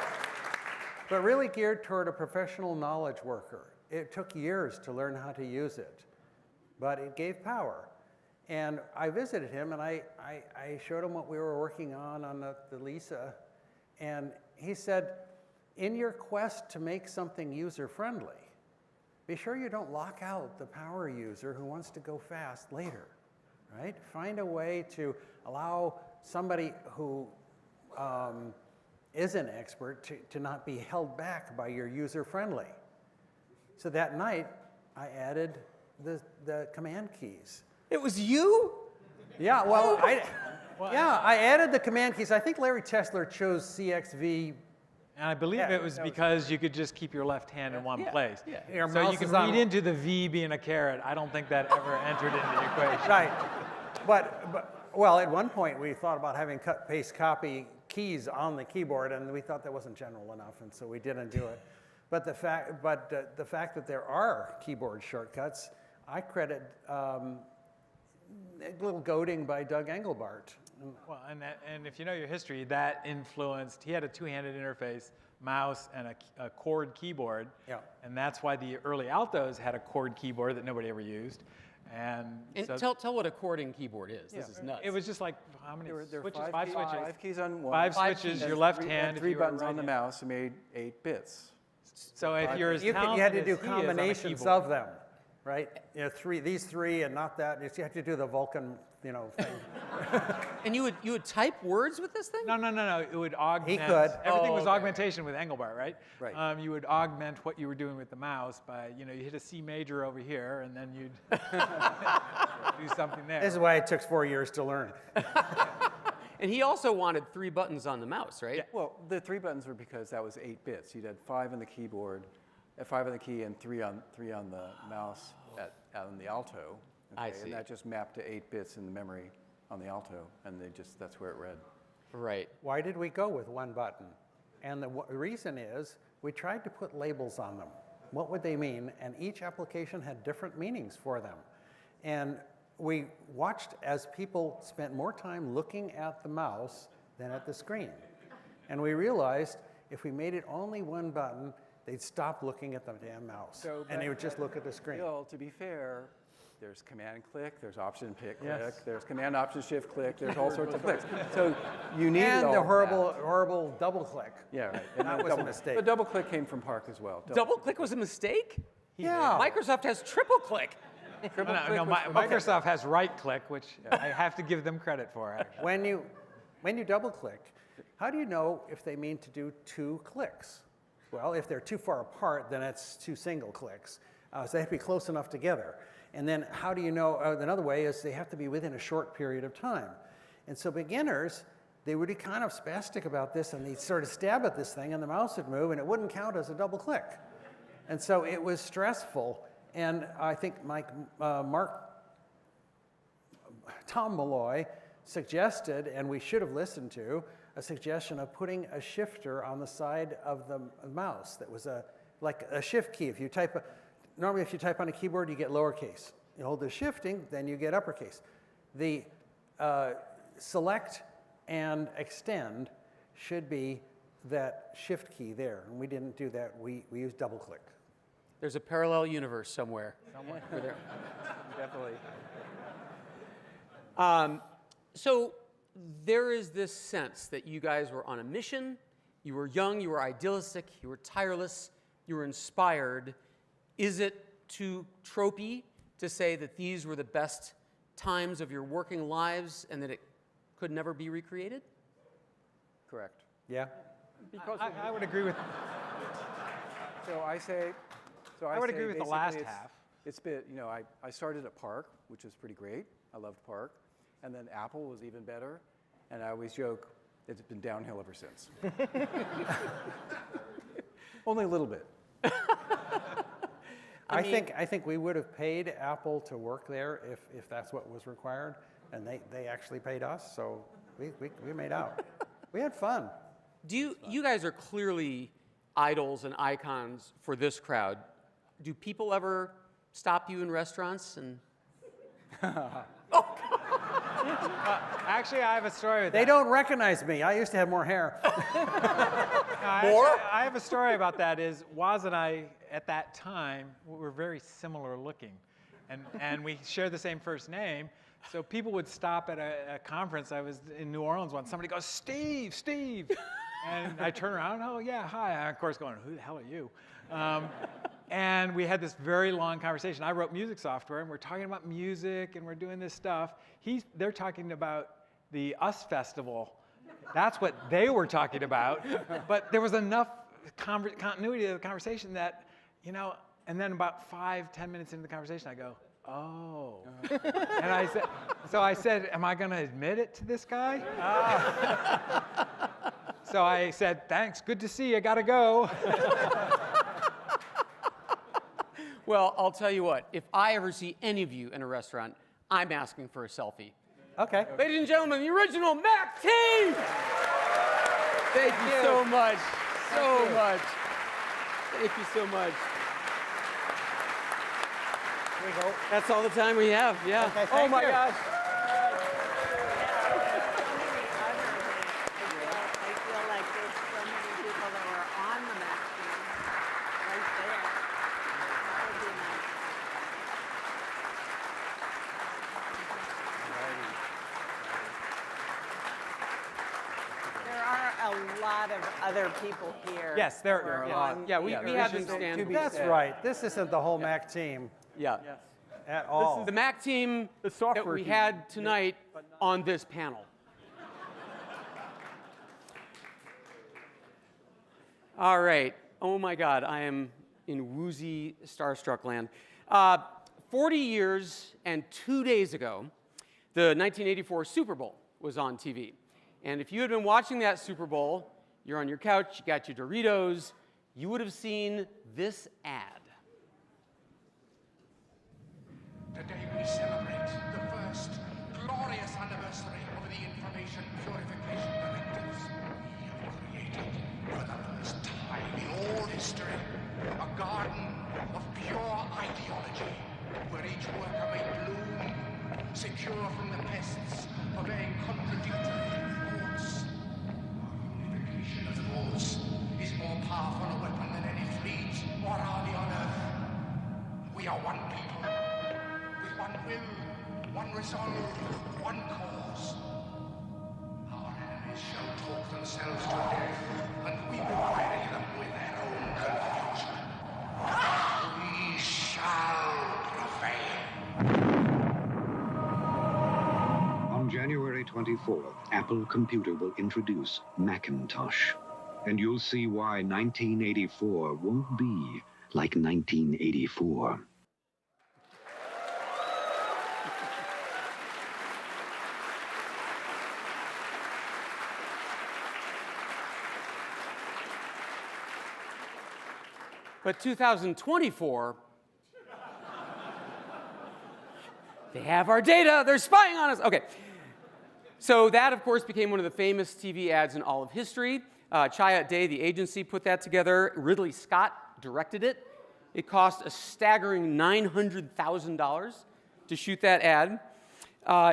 but really geared toward a professional knowledge worker. It took years to learn how to use it, but it gave power. And I visited him, and I showed him what we were working on the Lisa, and he said, in your quest to make something user-friendly, be sure you don't lock out the power user who wants to go fast later, right? Find a way to allow somebody who is an expert to not be held back by your user-friendly. So that night, I added the command keys. It was you? Yeah, well, I added the command keys. I think Larry Tesler chose CXV. And I believe it was because you could just keep your left hand in one place. Yeah. Your So mouse you can is on- read into the V being a carrot. I don't think that ever entered into the equation. Right. But well, at one point we thought about having cut, paste, copy keys on the keyboard, and we thought that wasn't general enough, and so we didn't do it. But the fact that there are keyboard shortcuts, I credit a little goading by Doug Engelbart. Well, and if you know your history, that influenced, he had a two-handed interface, mouse, and a chord keyboard. Yeah. And that's why the early Altos had a chord keyboard that nobody ever used. And so tell what a chording keyboard is. This is nuts. it was just how many There were switches? five, Five keys, switches. 5 keys on one. Five Five switches, keys. your left and hand. three if you were buttons on the right-handed. mouse made 8 bits. So if you're as You had talented to do as he is on the combinations keyboard- of them, right? These three and not that. You have to do the Vulcan, thing. And you would type words with this thing? No. It would augment. He could. Everything Oh, was okay. augmentation with Engelbart, right? Right. You would augment what you were doing with the mouse by, you hit a C major over here, and then you'd do something there. This is why it took 4 years to learn. And he also wanted 3 buttons on the mouse, right? Yeah. Well, the 3 buttons were because that was 8 bits. You'd had 5 on the keyboard, 5 on the key, and 3 on the mouse on the Alto. I Okay, see. And that just mapped to 8 bits in the memory on the Alto, and that's where it read. Right. Why did we go with 1 button? And the reason is we tried to put labels on them. What would they mean? And each application had different meanings for them. And we watched as people spent more time looking at the mouse than at the screen. And we realized if we made it only one button, they'd stop looking at the damn mouse. And they would just look at the screen. Bill, to be fair, there's command click, there's option pick Yes. click, there's command option shift click, there's all sorts of clicks. So you need And all the of horrible double click. that. Yeah, right. And That the was a double- mistake. The double click came from Park as well. Double click was a mistake? Yeah. Microsoft has triple click. No, Microsoft has right click, which I have to give them credit for, actually. When you double click, how do you know if they mean to do 2 clicks? Well, if they're too far apart, then it's 2 single clicks. So they have to be close enough together. And then how do you know, another way is they have to be within a short period of time. And so beginners, they would be kind of spastic about this, and they'd sort of stab at this thing, and the mouse would move, and it wouldn't count as a double click. And so it was stressful. And I think Tom Malloy suggested, and we should have listened to, a suggestion of putting a shifter on the side of the mouse that was like a shift key. If you type, normally if you type on a keyboard, you get lowercase. You hold the shifting, then you get uppercase. The select and extend should be that shift key there, and we didn't do that. We used double click. There's a parallel universe somewhere. Over there. Definitely. So there is this sense that you guys were on a mission, you were young, you were idealistic, you were tireless, you were inspired. Is it too tropey to say that these were the best times of your working lives and that it could never be recreated? Correct. Yeah? Because I would agree with. So I say. So I would say agree with the basically last it's- half. It's been, I started at Park, which was pretty great. I loved Park. And then Apple was even better. And I always joke, it's been downhill ever since. Only a little bit. I think we would have paid Apple to work there if that's what was required, and they actually paid us, so we made out. We had fun. You guys are clearly idols and icons for this crowd. Do people ever stop you in restaurants and? Actually, I have a story with They that. don't recognize me. I used to have more hair. I have a story about that. Is Waz and I, at that time, were very similar looking. And we shared the same first name. So people would stop at a conference. I was in New Orleans once. Somebody goes, Steve. And I turn around, oh, yeah, hi. I'm, of course, going, who the hell are you? And we had this very long conversation. I wrote music software, and we're talking about music, and we're doing this stuff. They're talking about the US Festival. That's what they were talking about. But there was enough continuity of the conversation that, and then about 5-10 minutes into the conversation, I go, oh. And I said, am I going to admit it to this guy? So I said, thanks, good to see you, gotta go. Well, I'll tell you what, if I ever see any of you in a restaurant, I'm asking for a selfie. Okay. Ladies and gentlemen, the original Mac team! Thank you so much. So much. Thank you so much. Here we go. That's all the time we have, yeah. Okay, oh thank my you. gosh. I feel like there's so many people that were on the Mac team right there. That would be nice. There are a lot of other people here. Yes, there who are a on lot. Yeah, we the have original been standing. That's right. This isn't the whole Mac team Yeah. at all. The Mac team The that software we team. had tonight on this panel. All right. Oh my God, I am in woozy, starstruck land. 40 years and 2 days ago, the 1984 Super Bowl was on TV. And if you had been watching that Super Bowl, you're on your couch, you got your Doritos, you would have seen this ad. Today we celebrate the first glorious anniversary of the Information Purification Directives. We have created, for the first time in all history, a garden of pure ideology, where each worker may bloom, secure from the pests, obeying contradictory thoughts. Our unification of thoughts is more powerful a weapon than any fleet or army on earth. We are one people, with one will, one resolve, one cause. Our enemies shall talk themselves to death, and we will bury them with their own confusion. We shall prevail. On January 24th, Apple Computer will introduce Macintosh. And you'll see why 1984 won't be like 1984. But 2024, they have our data, they're spying on us. Okay. So that, of course, became one of the famous TV ads in all of history. Chiat Day, the agency, put that together. Ridley Scott directed it. It cost a staggering $900,000 to shoot that ad.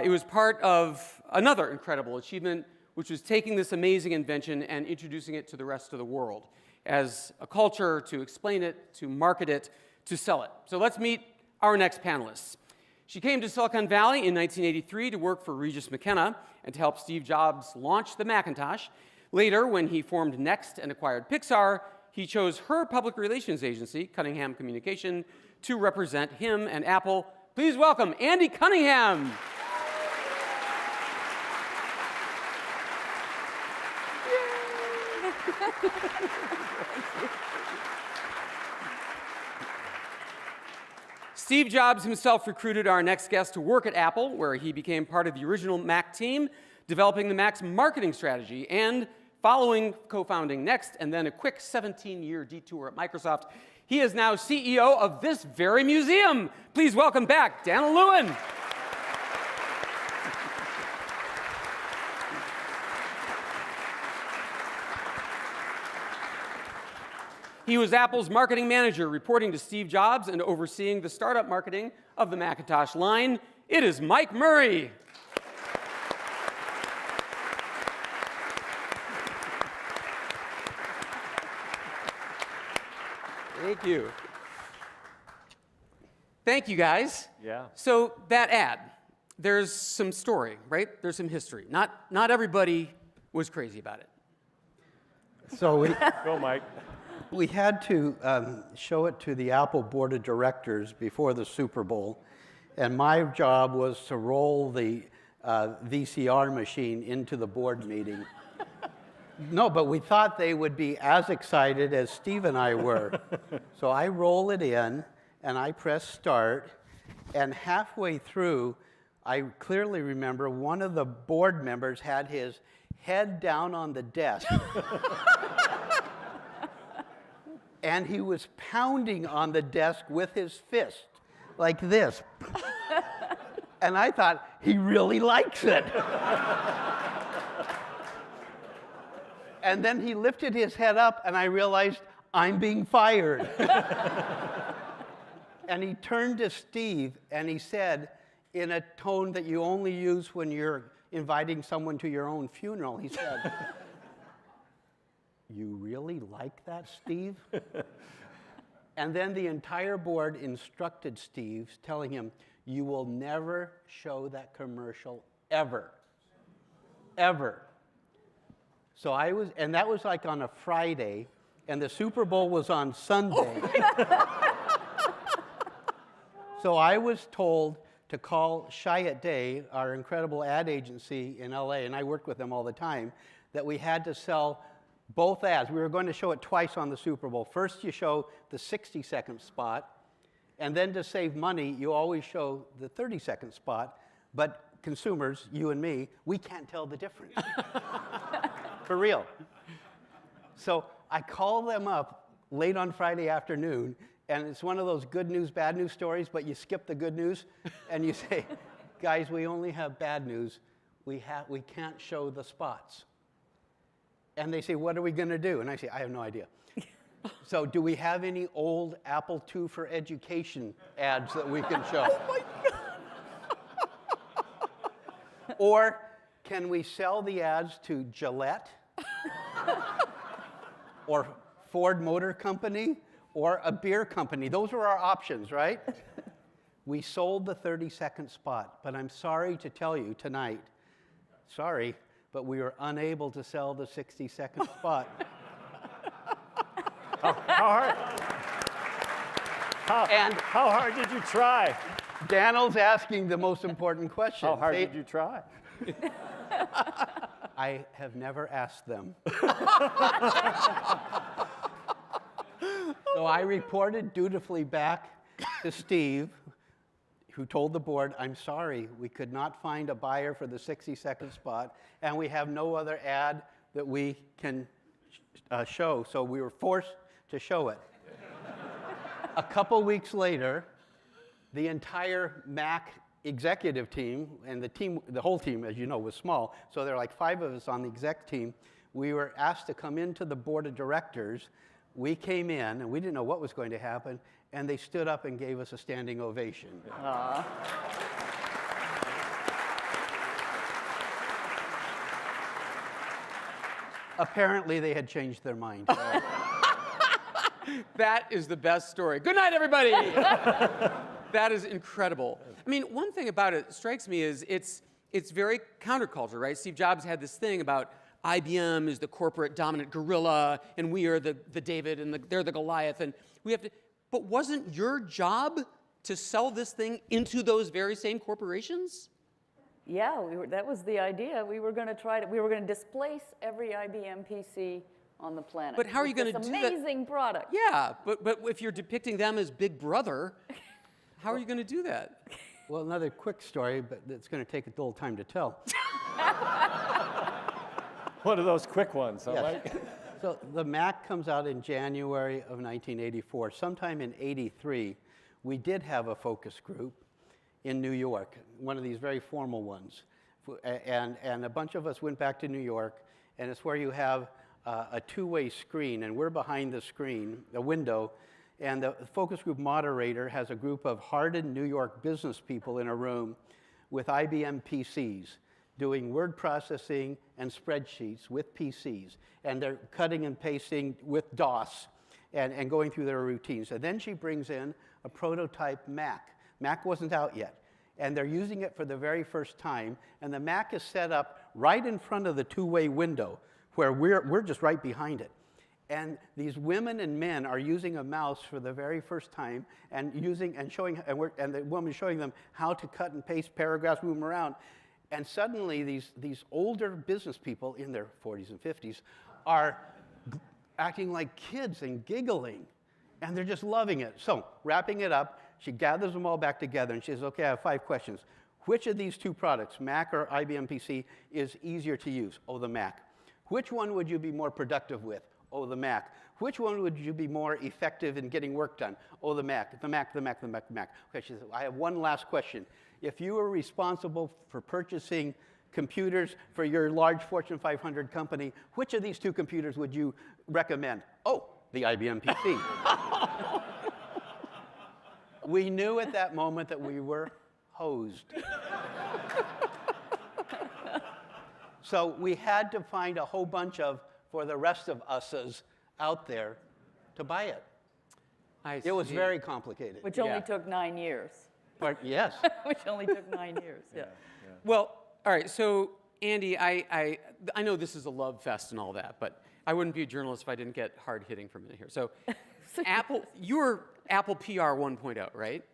It was part of another incredible achievement, which was taking this amazing invention and introducing it to the rest of the world as a culture, to explain it, to market it, to sell it. So let's meet our next panelists. She came to Silicon Valley in 1983 to work for Regis McKenna and to help Steve Jobs launch the Macintosh. Later, when he formed Next and acquired Pixar, he chose her public relations agency, Cunningham Communication, to represent him and Apple. Please welcome Andy Cunningham. Steve Jobs himself recruited our next guest to work at Apple, where he became part of the original Mac team, developing the Mac's marketing strategy, and following co-founding Next and then a quick 17-year detour at Microsoft, he is now CEO of this very museum. Please welcome back Daniel Lewin. He was Apple's marketing manager, reporting to Steve Jobs and overseeing the startup marketing of the Macintosh line. It is Mike Murray. Thank you. Thank you, guys. Yeah. So that ad, there's some story, right? There's some history. Not everybody was crazy about it. So Go, Mike. we had to show it to the Apple board of directors before the Super Bowl, and my job was to roll the VCR machine into the board meeting. No, but we thought they would be as excited as Steve and I were. So I roll it in, and I press start, and halfway through, I clearly remember one of the board members had his head down on the desk. And he was pounding on the desk with his fist, like this. And I thought, he really likes it. And then he lifted his head up, and I realized, I'm being fired. And he turned to Steve, and he said, in a tone that you only use when you're inviting someone to your own funeral, he said, "You really like that, Steve?" And then the entire board instructed Steve, telling him, "You will never show that commercial ever. Ever." So and that was like on a Friday, and the Super Bowl was on Sunday. So I was told to call Chiat Day, our incredible ad agency in LA, and I worked with them all the time, that we had to sell both ads. We were going to show it twice on the Super Bowl. First, you show the 60-second spot, and then to save money, you always show the 30-second spot. But consumers, you and me, we can't tell the difference. For real. So I call them up late on Friday afternoon, and it's one of those good news, bad news stories, but you skip the good news, and you say, "Guys, we only have bad news. We can't show the spots." And they say, "What are we going to do?" And I say, "I have no idea." So do we have any old Apple II for education ads that we can show? Oh my God. Or can we sell the ads to Gillette? Or Ford Motor Company? Or a beer company? Those were our options, right? We sold the 30-second spot, but I'm sorry to tell you tonight, sorry, but we were unable to sell the 60-second spot. How hard? How hard did you try? Daniel's asking the most important question. How hard did you try? I have never asked them. So I reported dutifully back to Steve, who told the board, I'm sorry, we could not find a buyer for the 60-second spot, and we have no other ad that we can show, so we were forced to show it. A couple weeks later, the entire Mac executive team, and the whole team, as you know, was small, so there are like 5 of us on the exec team. We were asked to come into the board of directors. We came in, and we didn't know what was going to happen, and they stood up and gave us a standing ovation. Apparently, they had changed their mind. That is the best story. Good night, everybody. That is incredible. I mean, one thing about it strikes me is it's very counterculture, right? Steve Jobs had this thing about IBM is the corporate dominant gorilla, and we are the David, and they're the Goliath, and we have to. But wasn't your job to sell this thing into those very same corporations? Yeah, that was the idea. We were going to we were going to displace every IBM PC on the planet. But how are you going to do that? Amazing product. Yeah, but if you're depicting them as Big Brother, how are you going to do that? Well, another quick story, but it's going to take a little time to tell. One of those quick ones, huh, Yes. Mike? So the Mac comes out in January of 1984. Sometime in '83, we did have a focus group in New York, one of these very formal ones. And a bunch of us went back to New York, and it's where you have a two-way screen, and we're behind the screen, a window, and the focus group moderator has a group of hardened New York business people in a room with IBM PCs doing word processing and spreadsheets with PCs, and they're cutting and pasting with DOS and going through their routines. And then she brings in a prototype Mac. Mac wasn't out yet, and they're using it for the very first time, and the Mac is set up right in front of the two-way window where we're just right behind it. And these women and men are using a mouse for the very first time and the woman showing them how to cut and paste paragraphs, move them around. And suddenly these older business people in their 40s and 50s are acting like kids and giggling, and they're just loving it. So wrapping it up, she gathers them all back together and she says, okay, I have 5 questions. Which of these 2 products, Mac or IBM PC, is easier to use? Oh, the Mac. Which one would you be more productive with? Oh, the Mac. Which one would you be more effective in getting work done? Oh, the Mac, the Mac, the Mac, the Mac, the Mac. Okay, she says, I have one last question. If you were responsible for purchasing computers for your large Fortune 500 company, which of these 2 computers would you recommend? Oh, the IBM PC. We knew at that moment that we were hosed. So we had to find a whole bunch for the rest of us's out there to buy it. It was very complicated. Which only took 9 years. Yes. Which only took 9 years, yeah. Well, all right, so Andy, I know this is a love fest and all that, but I wouldn't be a journalist if I didn't get hard hitting for a minute here. So you were Apple PR 1.0, right?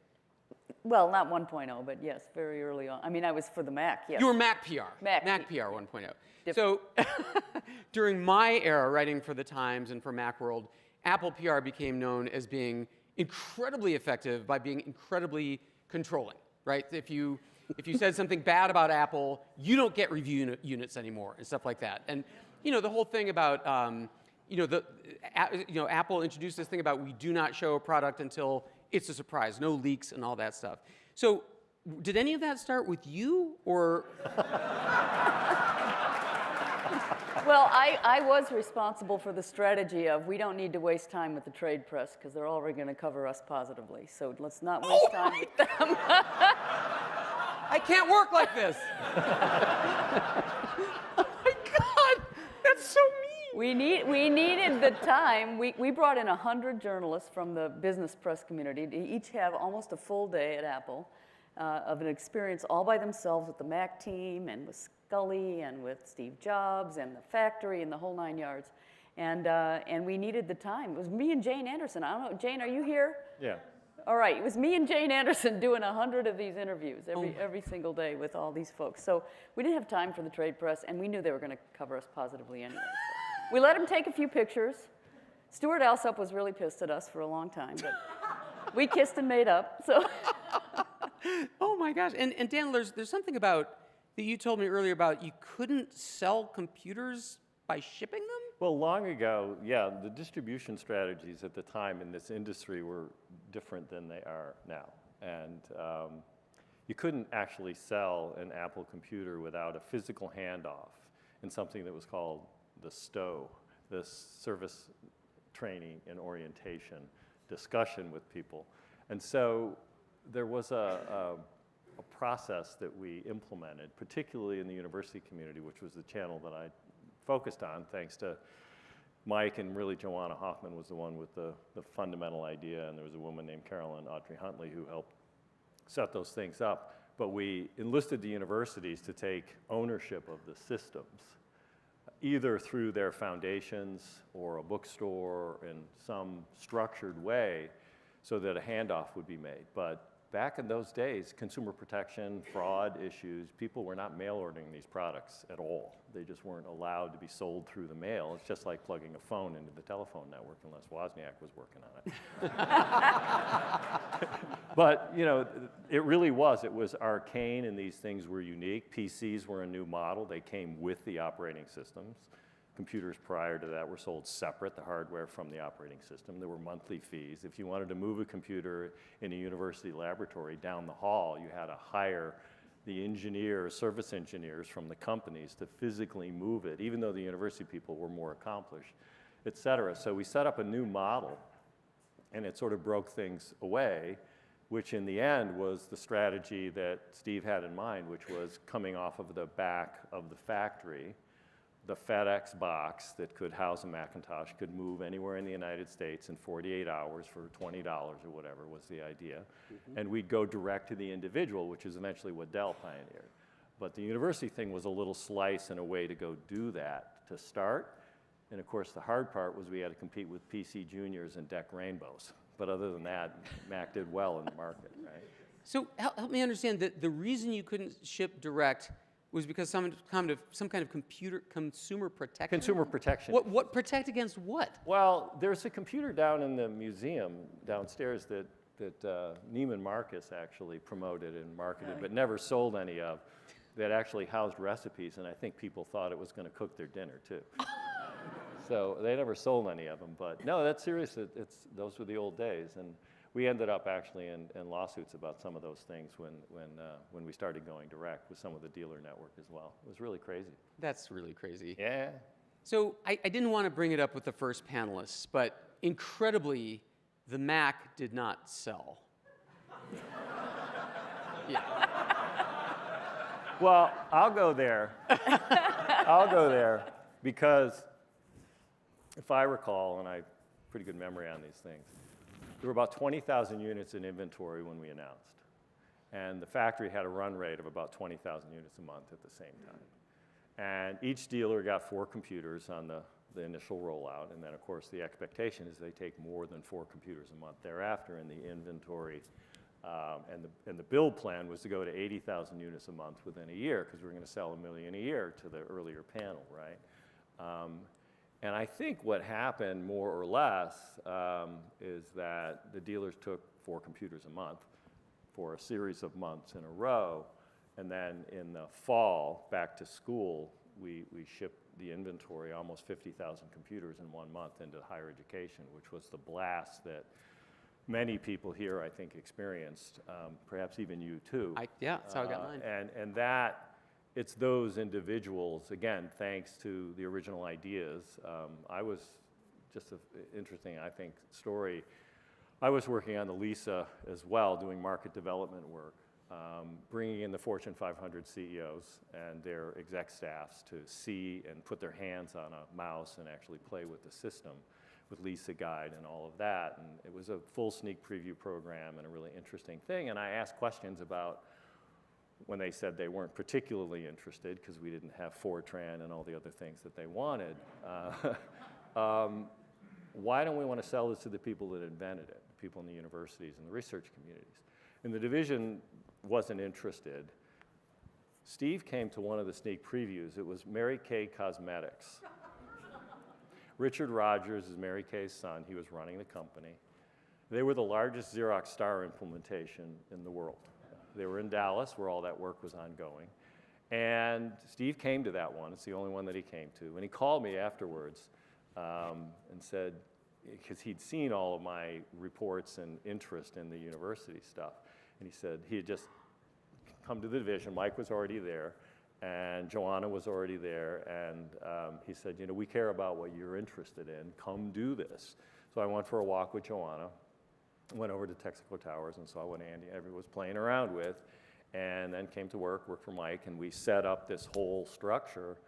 Well, not 1.0, but yes, very early on. I mean, I was for the Mac, yes. You were Mac PR. Mac PR 1.0. So during my era writing for the Times and for Macworld, Apple PR became known as being incredibly effective by being incredibly controlling, right? If you said something bad about Apple, you don't get review units anymore and stuff like that. And the whole thing about Apple introduced this thing about we do not show a product until it's a surprise, no leaks and all that stuff. So did any of that start with you, or? Well, I was responsible for the strategy of we don't need to waste time with the trade press because they're already going to cover us positively. So let's not waste time with them. I can't work like this. Oh my God, that's so mean. We needed the time. We brought in 100 journalists from the business press community to each have almost a full day at Apple of an experience all by themselves with the Mac team and with Scully and with Steve Jobs and the factory and the whole 9 yards. And we needed the time. It was me and Jane Anderson. I don't know, Jane, are you here? Yeah. All right, it was me and Jane Anderson doing 100 of these interviews every single day with all these folks. So we didn't have time for the trade press, and we knew they were going to cover us positively anyway. So we let them take a few pictures. Stuart Alsop was really pissed at us for a long time, but we kissed and made up. So. Oh my gosh, and Dan, there's something about that you told me earlier about you couldn't sell computers by shipping them? Well, long ago, yeah, the distribution strategies at the time in this industry were different than they are now. And you couldn't actually sell an Apple computer without a physical handoff in something that was called the STO, the service training and orientation discussion with people. And so there was a process that we implemented, particularly in the university community, which was the channel that I focused on, thanks to Mike, and really Joanna Hoffman was the one with the fundamental idea, and there was a woman named Carolyn Audrey Huntley who helped set those things up. But we enlisted the universities to take ownership of the systems, either through their foundations or a bookstore in some structured way so that a handoff would be made. But back in those days, consumer protection, fraud issues, people were not mail ordering these products at all. They just weren't allowed to be sold through the mail. It's just like plugging a phone into the telephone network, unless Wozniak was working on it. But, you know, it really was. It was arcane, and these things were unique. PCs were a new model. They came with the operating systems. Computers prior to that were sold separate, the hardware from the operating system. There were monthly fees. If you wanted to move a computer in a university laboratory down the hall, you had to hire the engineers, service engineers from the companies to physically move it, even though the university people were more accomplished, et cetera. So we set up a new model, and it sort of broke things away, which in the end was the strategy that Steve had in mind, which was coming off of the back of the factory. The FedEx box that could house a Macintosh could move anywhere in the United States in 48 hours for $20 or whatever was the idea. Mm-hmm. And we'd go direct to the individual, which is eventually what Dell pioneered. But the university thing was a little slice and a way to go do that to start. And of course, the hard part was we had to compete with PC Juniors and DEC Rainbows. But other than that, Mac did well in the market, right? So help me understand that the reason you couldn't ship direct was because some kind of consumer protection? Consumer protection. What protect against what? Well, there's a computer down in the museum downstairs that Neiman Marcus actually promoted and marketed, but never sold any of, that actually housed recipes, and I think people thought it was going to cook their dinner, too. So they never sold any of them, but no, that's serious. Those were the old days, and we ended up actually in lawsuits about some of those things when we started going direct with some of the dealer network as well. It was really crazy. That's really crazy. Yeah. So I didn't want to bring it up with the first panelists, but incredibly, the Mac did not sell. Yeah. Well, I'll go there. I'll go there because if I recall, and I have pretty good memory on these things, there were about 20,000 units in inventory when we announced. And the factory had a run rate of about 20,000 units a month at the same time. And each dealer got 4 computers on the initial rollout. And then, of course, the expectation is they take more than 4 computers a month thereafter in the inventory. And the build plan was to go to 80,000 units a month within a year, because we were going to sell 1 million a year to the earlier panel, right? And I think what happened, more or less, is that the dealers took 4 computers a month for a series of months in a row. And then in the fall, back to school, we shipped the inventory, almost 50,000 computers in 1 month into higher education, which was the blast that many people here, I think, experienced, perhaps even you too. Yeah, that's how I got mine. And that, it's those individuals, again, thanks to the original ideas. I was, just an interesting, I think, story. I was working on the Lisa as well, doing market development work. bringing in the Fortune 500 CEOs and their exec staffs to see and put their hands on a mouse and actually play with the system with Lisa Guide and all of that. And it was a full sneak preview program and a really interesting thing. And I asked questions about when they said they weren't particularly interested because we didn't have Fortran and all the other things that they wanted. Why don't we want to sell this to the people that invented it, the people in the universities and the research communities? And the division wasn't interested. Steve came to one of the sneak previews. It was Mary Kay Cosmetics. Richard Rogers is Mary Kay's son. He was running the company. They were the largest Xerox Star implementation in the world. They were in Dallas, where all that work was ongoing. And Steve came to that one. It's the only one that he came to. And he called me afterwards and said, because he'd seen all of my reports and interest in the university stuff. And he said he had just come to the division. Mike was already there, and Joanna was already there. And he said, you know, we care about what you're interested in. Come do this. So I went for a walk with Joanna, went over to Texaco Towers and saw what Andy was playing around with, and then came to work for Mike, and we set up this whole structure.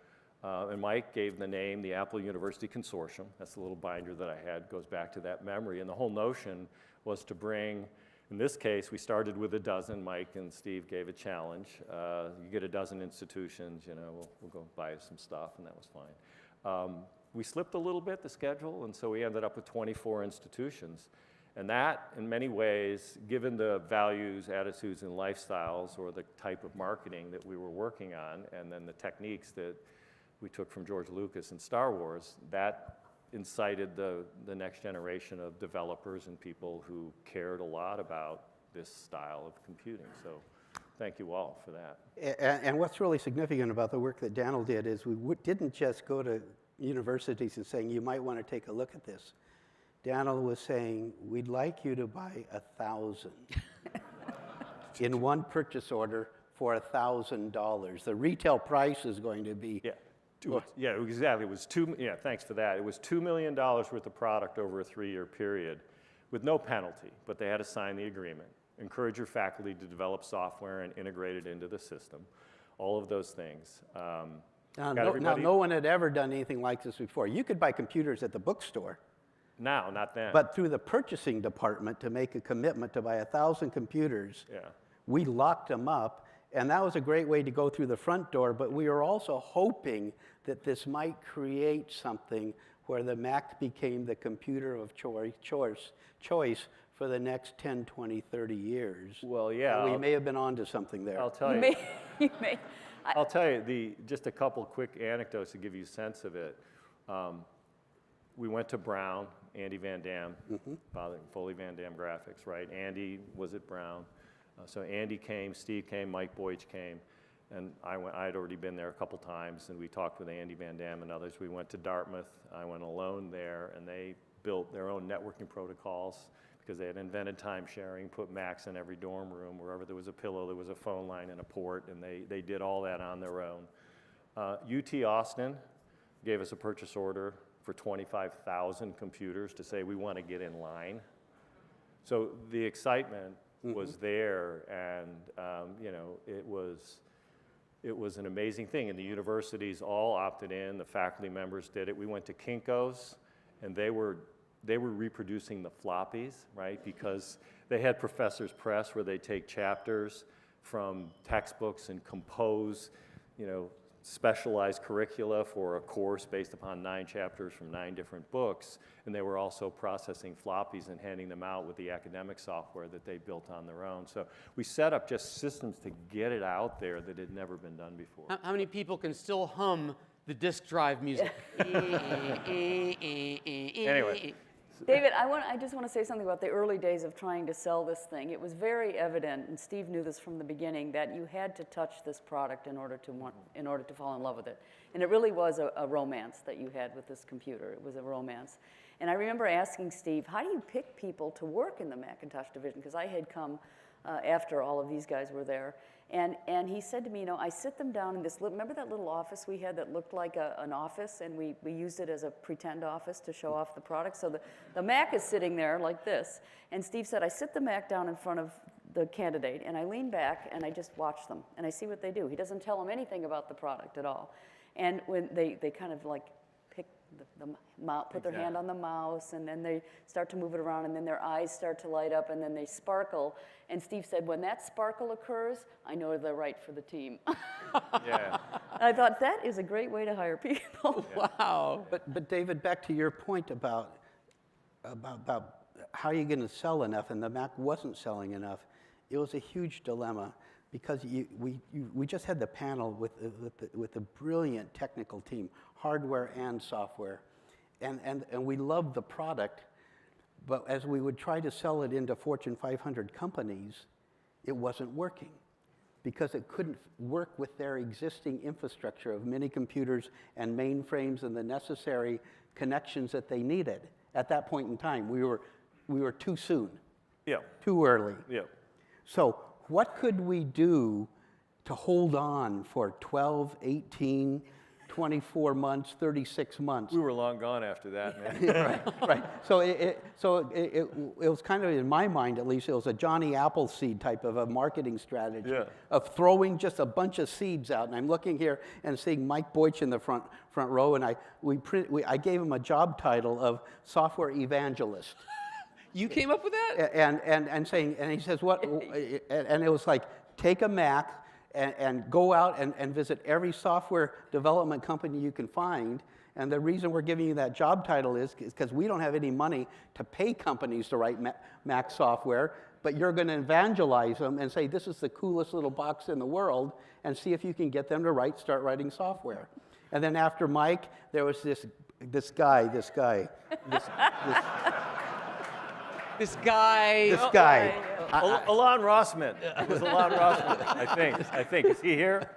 And Mike gave the name the Apple University Consortium. That's the little binder that I had, goes back to that memory. And the whole notion was to bring, in this case, we started with a dozen. Mike and Steve gave a challenge. You get a dozen institutions, you know, we'll go buy some stuff, and that was fine. We slipped a little bit, the schedule, and so we ended up with 24 institutions. And that, in many ways, given the values, attitudes, and lifestyles, or the type of marketing that we were working on, and then the techniques that we took from George Lucas and Star Wars, that incited the next generation of developers and people who cared a lot about this style of computing. So thank you all for that. And what's really significant about the work that Daniel did is we didn't just go to universities and saying, you might want to take a look at this. Daniel was saying, we'd like you to buy 1,000 in one purchase order for $1,000. The retail price is going to be... Yeah, exactly. It was thanks for that. It was $2 million worth of product over a 3-year period with no penalty, but they had to sign the agreement. Encourage your faculty to develop software and integrate it into the system. All of those things. Now, no one had ever done anything like this before. You could buy computers at the bookstore. Now, not then. But through the purchasing department to make a commitment to buy 1,000 computers, we locked them up. And that was a great way to go through the front door, but we were also hoping that this might create something where the Mac became the computer of choice for the next 10, 20, 30 years. Well, yeah. And we may have been onto something there. I'll tell you. You may. I'll tell you, just a couple quick anecdotes to give you a sense of it. We went to Brown, Andy Van Dam, Foley Van Dam Graphics, right? Andy was at Brown. So Andy came, Steve came, Mike Boych came, and I'd already been there a couple times, and we talked with Andy Van Dam and others. We went to Dartmouth. I went alone there, and they built their own networking protocols because they had invented time sharing, put Macs in every dorm room. Wherever there was a pillow, there was a phone line and a port, and they did all that on their own. UT Austin gave us a purchase order for 25,000 computers to say we want to get in line. So the excitement was there, and you know, it was an amazing thing. And the universities all opted in. The faculty members did it. We went to Kinko's, and they were reproducing the floppies, right? Because they had Professor's Press where they take chapters from textbooks and compose, you know, specialized curricula for a course based upon 9 chapters from 9 different books, and they were also processing floppies and handing them out with the academic software that they built on their own. So we set up just systems to get it out there that had never been done before. How many people can still hum the disk drive music? Anyway. David, I just want to say something about the early days of trying to sell this thing. It was very evident, and Steve knew this from the beginning, that you had to touch this product in order to fall in love with it. And it really was a romance that you had with this computer. It was a romance. And I remember asking Steve, how do you pick people to work in the Macintosh division? Because I had come after all of these guys were there. And he said to me, you know, I sit them down in this, remember that little office we had that looked like an office, and we used it as a pretend office to show off the product? So the Mac is sitting there like this, and Steve said, I sit the Mac down in front of the candidate, and I lean back and I just watch them and I see what they do. He doesn't tell them anything about the product at all. And when they kind of like pick the mouse, put their hand on the mouse, and then they start to move it around, and then their eyes start to light up, and then they sparkle. And Steve said, when that sparkle occurs, I know they're right for the team. Yeah. I thought that is a great way to hire people. Wow. But David, back to your point about how are you going to sell enough, and the Mac wasn't selling enough. It was a huge dilemma because we just had the panel with a brilliant technical team, hardware and software, and we loved the product, but as we would try to sell it into Fortune 500 companies, it wasn't working because it couldn't work with their existing infrastructure of mini computers and mainframes and the necessary connections that they needed. At that point in time, we were too soon, Yeah. too early. Yeah. So what could we do to hold on for 12, 18, 24 months, 36 months? We were long gone after that, man. Right. So it was kind of, in my mind at least, it was a Johnny Appleseed type of a marketing strategy of throwing just a bunch of seeds out. And I'm looking here and seeing Mike Boych in the front row, and I gave him a job title of software evangelist. You came up with that? And he says, what? And it was like, take a Mac and go out and visit every software development company you can find. And the reason we're giving you that job title is because we don't have any money to pay companies to write Mac software, but you're going to evangelize them and say, this is the coolest little box in the world, and see if you can get them to start writing software. And then after Mike, there was this guy. This guy. Alon Rossman. It was Alon Rossman, I think. Is he here?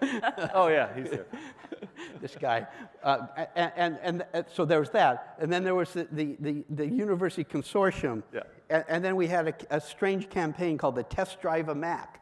Oh, yeah, he's here. This guy. And so there was that. And then there was the University Consortium. Yeah. And then we had a strange campaign called the Test Drive a Mac.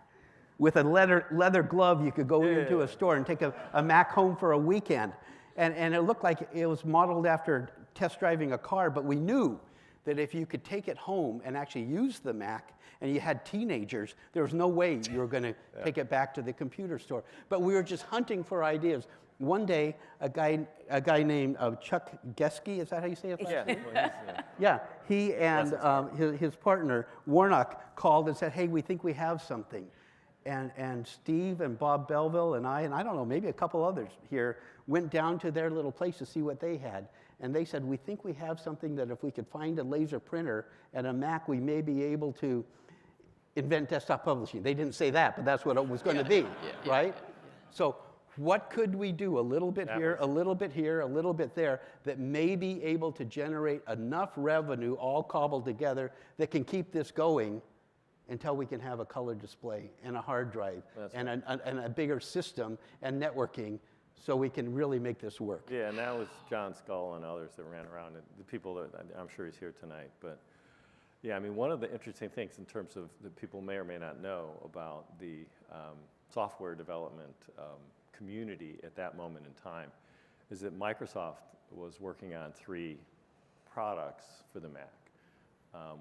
With a leather glove, you could go into a store and take a Mac home for a weekend. And it looked like it was modeled after test driving a car, but we knew that if you could take it home and actually use the Mac, and you had teenagers, there was no way you were going to take it back to the computer store. But we were just hunting for ideas. One day, a guy named Chuck Geschke, is that how you say it? Yeah, he and his partner, Warnock, called and said, hey, we think we have something. And Steve and Bob Belleville and I don't know, maybe a couple others here, went down to their little place to see what they had. And they said, we think we have something that if we could find a laser printer and a Mac, we may be able to invent desktop publishing. They didn't say that, but that's what it was going to be, right? So what could we do? A little bit here, a little bit here, a little bit there, that may be able to generate enough revenue all cobbled together that can keep this going until we can have a color display and a hard drive and a bigger system and networking, so we can really make this work. Yeah, and that was John Scull and others that ran around, and the people that I'm sure he's here tonight. But yeah, I mean, one of the interesting things in terms of that people may or may not know about the software development community at that moment in time is that Microsoft was working on 3 products for the Mac.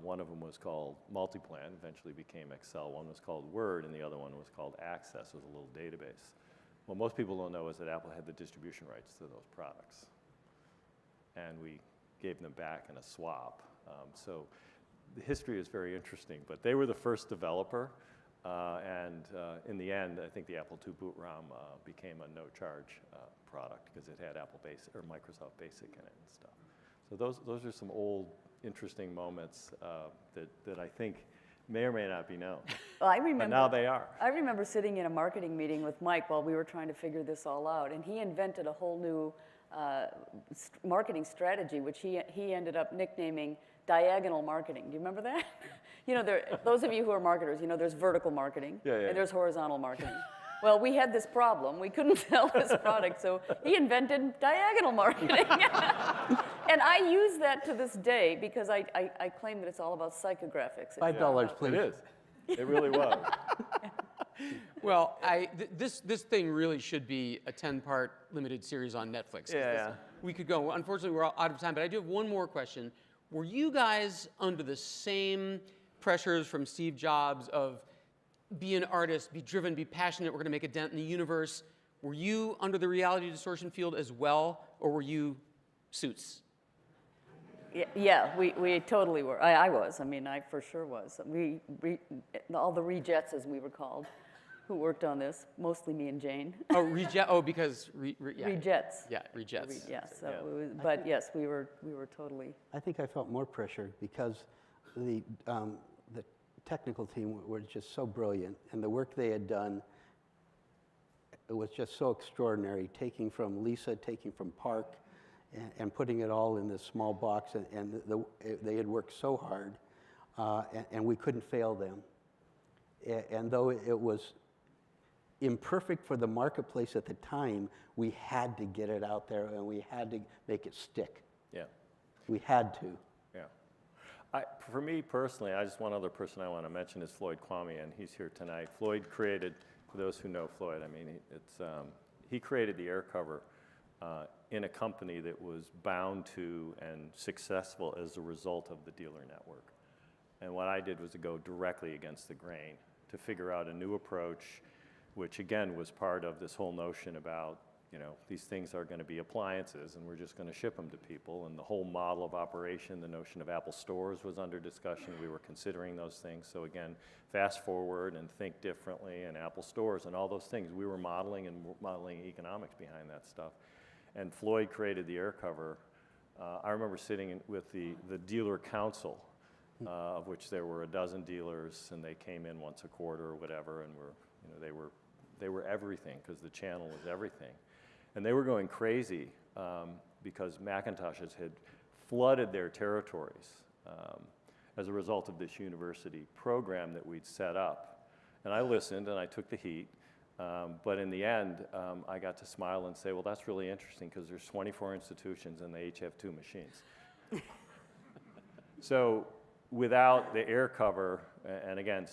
One of them was called Multiplan, eventually became Excel. One was called Word, and the other one was called Access, was a little database. What most people don't know is that Apple had the distribution rights to those products. And we gave them back in a swap. So the history is very interesting, but they were the first developer. And in the end, I think the Apple II boot ROM became a no-charge product because it had Microsoft Basic in it and stuff. So those are some old, interesting moments that I think may or may not be known. Well, I remember, but now they are. I remember sitting in a marketing meeting with Mike while we were trying to figure this all out, and he invented a whole new marketing strategy, which he ended up nicknaming diagonal marketing. Do you remember that? You know, those of you who are marketers, you know there's vertical marketing and there's horizontal marketing. Well, we had this problem. We couldn't sell this product, so he invented diagonal marketing. And I use that to this day because I claim that it's all about psychographics. $5, please. It is. It really was. Well, this thing really should be a 10-part limited series on Netflix. We could go. Unfortunately, we're out of time, but I do have one more question. Were you guys under the same pressures from Steve Jobs of be an artist, be driven, be passionate, we're going to make a dent in the universe. Were you under the reality distortion field as well, or were you suits? Yeah, we totally were. I was. I mean, I for sure was. All the rejets, as we were called, who worked on this, mostly me and Jane. Oh, reject. Oh, because yeah. Rejets. Yeah, rejets. Yes. So it was, but yes, we were totally. I think I felt more pressure because the technical team were just so brilliant, and the work they had done, it was just so extraordinary, taking from Lisa, taking from Park, and putting it all in this small box, and they had worked so hard, and we couldn't fail them. And though it was imperfect for the marketplace at the time, we had to get it out there, and we had to make it stick. Yeah. We had to. Yeah. For me personally, one other person I want to mention is Floyd Kwame, and he's here tonight. Floyd created, for those who know Floyd, I mean, he created the air cover in a company that was bound to and successful as a result of the dealer network. And what I did was to go directly against the grain to figure out a new approach, which again was part of this whole notion about, these things are going to be appliances and we're just going to ship them to people. And the whole model of operation, the notion of Apple stores was under discussion. We were considering those things. So again, fast forward and think differently, and Apple stores and all those things. We were modeling economics behind that stuff. And Floyd created the air cover. I remember sitting with the dealer council, of which there were a dozen dealers, and they came in once a quarter or whatever, and they were everything, because the channel was everything. And they were going crazy because Macintoshes had flooded their territories as a result of this university program that we'd set up. And I listened and I took the heat, but in the end, I got to smile and say, well, that's really interesting, because there's 24 institutions and they each have 2 machines. So without the air cover, and again,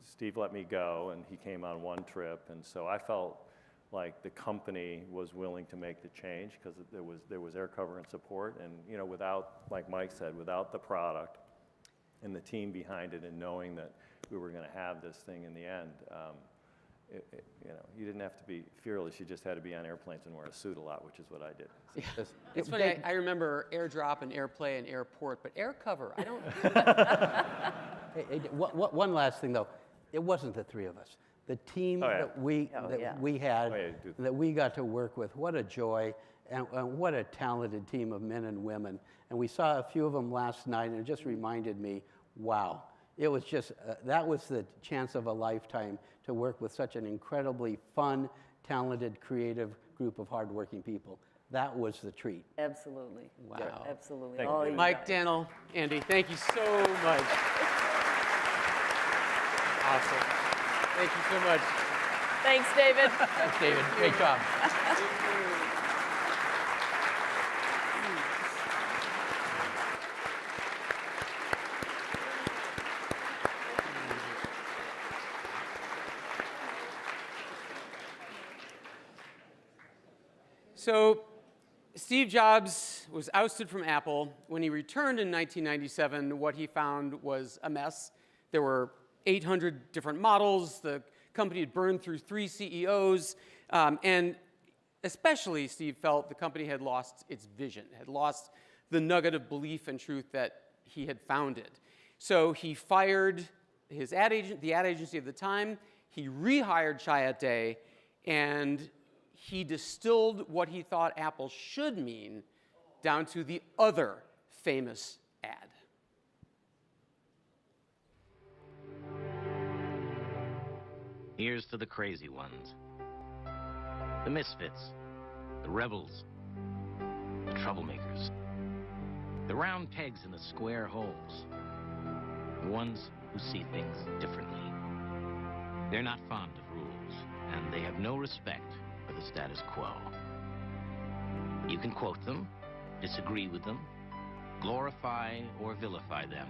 Steve let me go, and he came on one trip, and so I felt like the company was willing to make the change because there was air cover and support, and without, like Mike said, without the product and the team behind it, and knowing that we were going to have this thing in the end, you didn't have to be fearless. You just had to be on airplanes and wear a suit a lot, which is what I did. Yeah. It's funny. I remember AirDrop and AirPlay and Airport, but air cover, I don't. One last thing though, it wasn't the 3 of us. The team that we had, that we got to work with, what a joy, and what a talented team of men and women. And we saw a few of them last night, and it just reminded me, wow. It was just, that was the chance of a lifetime to work with such an incredibly fun, talented, creative group of hardworking people. That was the treat. Absolutely. Wow. Yeah, absolutely. Thank you. Mike, Daniel, Andy, thank you so much. Awesome. Thank you so much. Thanks, David. Thanks, David. Great job. So Steve Jobs was ousted from Apple. When he returned in 1997, what he found was a mess. There were 800 different models. The company had burned through 3 CEOs. And especially, Steve felt the company had lost its vision, had lost the nugget of belief and truth that he had founded. So he fired his ad agent, the ad agency of the time. He rehired Chiat Day, and he distilled what he thought Apple should mean down to the other famous ad. Here's to the crazy ones, the misfits, the rebels, the troublemakers, the round pegs in the square holes, the ones who see things differently. They're not fond of rules, and they have no respect for the status quo. You can quote them, disagree with them, glorify or vilify them.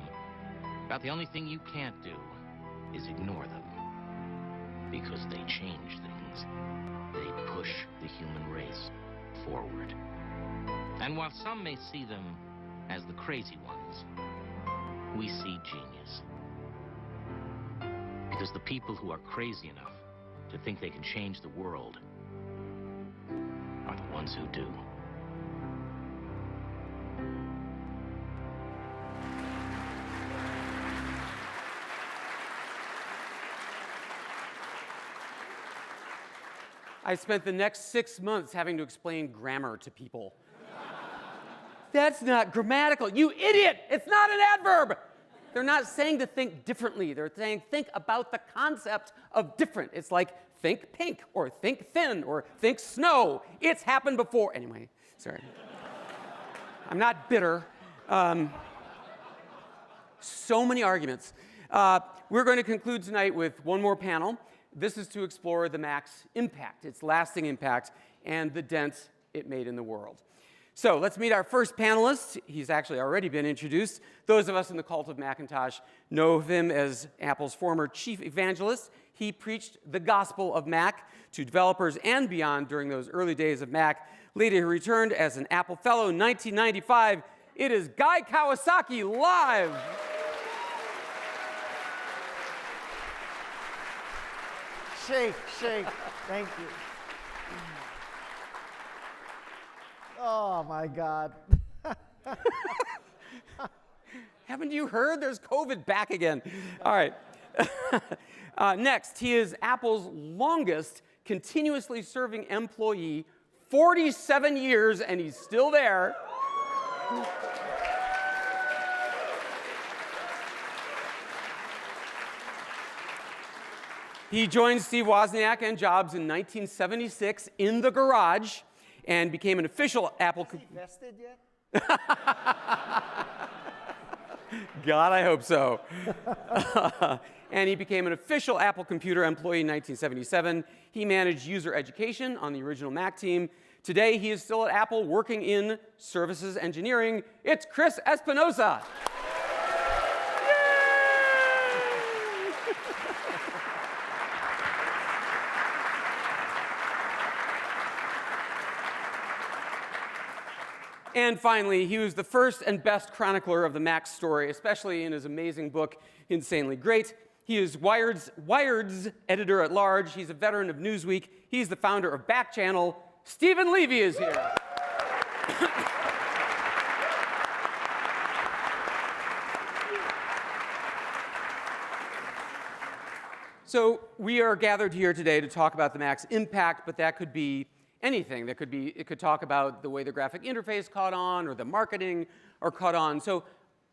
About the only thing you can't do is ignore them. Because they change things. They push the human race forward. And while some may see them as the crazy ones, we see genius. Because the people who are crazy enough to think they can change the world are the ones who do. I spent the next 6 months having to explain grammar to people. That's not grammatical. You idiot! It's not an adverb! They're not saying to think differently. They're saying think about the concept of different. It's like think pink, or think thin, or think snow. It's happened before. Anyway, sorry. I'm not bitter. So many arguments. We're going to conclude tonight with one more panel. This is to explore the Mac's impact, its lasting impact, and the dent it made in the world. So let's meet our first panelist. He's actually already been introduced. Those of us in the cult of Macintosh know of him as Apple's former chief evangelist. He preached the gospel of Mac to developers and beyond during those early days of Mac. Later, he returned as an Apple Fellow in 1995. It is Guy Kawasaki live. Shake, shake. Thank you. Oh, my God. Haven't you heard? There's COVID back again. All right. Next, he is Apple's longest continuously serving employee, 47 years, and he's still there. He joined Steve Wozniak and Jobs in 1976 in the garage and became an official Apple. Is he vested yet? God, I hope so. And he became an official Apple Computer employee in 1977. He managed user education on the original Mac team. Today, he is still at Apple working in services engineering. It's Chris Espinosa. And finally, he was the first and best chronicler of the Mac story, especially in his amazing book, Insanely Great. He is Wired's editor-at-large. He's a veteran of Newsweek. He's the founder of Back Channel. Stephen Levy is here. So we are gathered here today to talk about the Mac's impact, but that could be anything. It could talk about the way the graphic interface caught on, or the marketing or caught on. So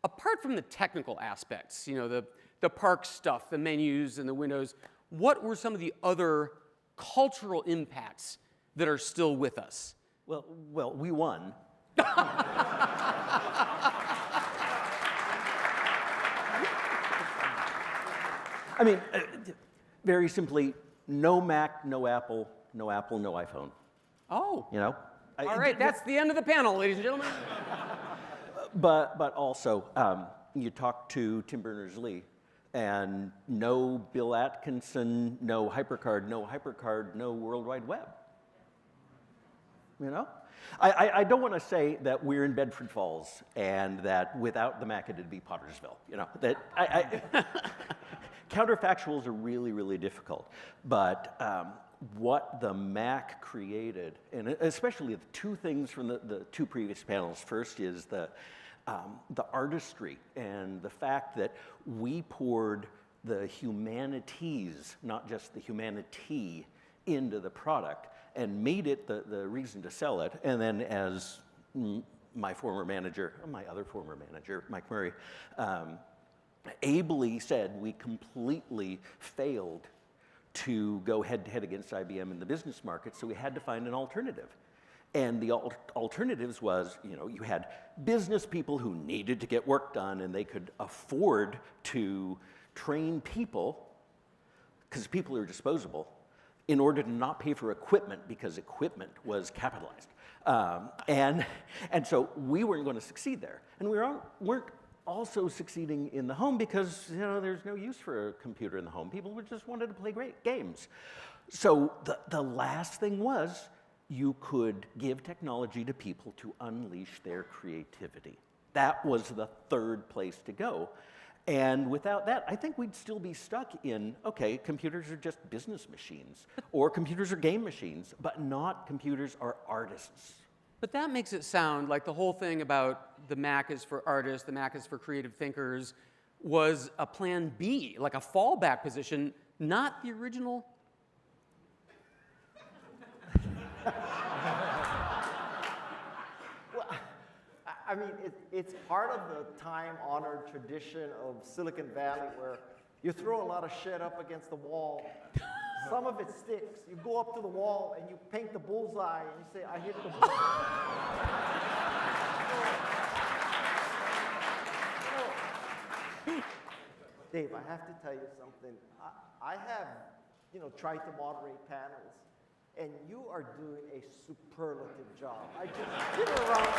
apart from the technical aspects, you know, the park stuff, the menus and the windows, what were some of the other cultural impacts that are still with us? Well, we won. I mean, very simply, no Mac, no Apple, no Apple, no iPhone. Oh. You know? All right, that's the end of the panel, ladies and gentlemen. But also, you talk to Tim Berners-Lee, and no Bill Atkinson, no HyperCard, no World Wide Web. You know? I don't want to say that we're in Bedford Falls and that without the Mac it'd be Pottersville. You know, that counterfactuals are really, really difficult. But what the Mac created, and especially the two things from the two previous panels. First is the artistry and the fact that we poured the humanities, not just the humanity, into the product and made it the reason to sell it. And then as my other former manager, Mike Murray, ably said, we completely failed to go head-to-head against IBM in the business market, so we had to find an alternative. And the alternatives was, you know, you had business people who needed to get work done, and they could afford to train people, because people are disposable, in order to not pay for equipment, because equipment was capitalized. And so we weren't going to succeed there. And we weren't also succeeding in the home because, you know, there's no use for a computer in the home. People just wanted to play great games. So the last thing was you could give technology to people to unleash their creativity. That was the third place to go. And without that, I think we'd still be stuck in, okay, computers are just business machines, or computers are game machines, but not computers are artists. But that makes it sound like the whole thing about the Mac is for artists, the Mac is for creative thinkers, was a plan B, like a fallback position, not the original. Well, I mean, it's part of the time-honored tradition of Silicon Valley where you throw a lot of shit up against the wall. Some of it sticks. You go up to the wall and you paint the bullseye and you say, I hit the bullseye. Dave, I have to tell you something. I have, tried to moderate panels, and you are doing a superlative job. I just give it around.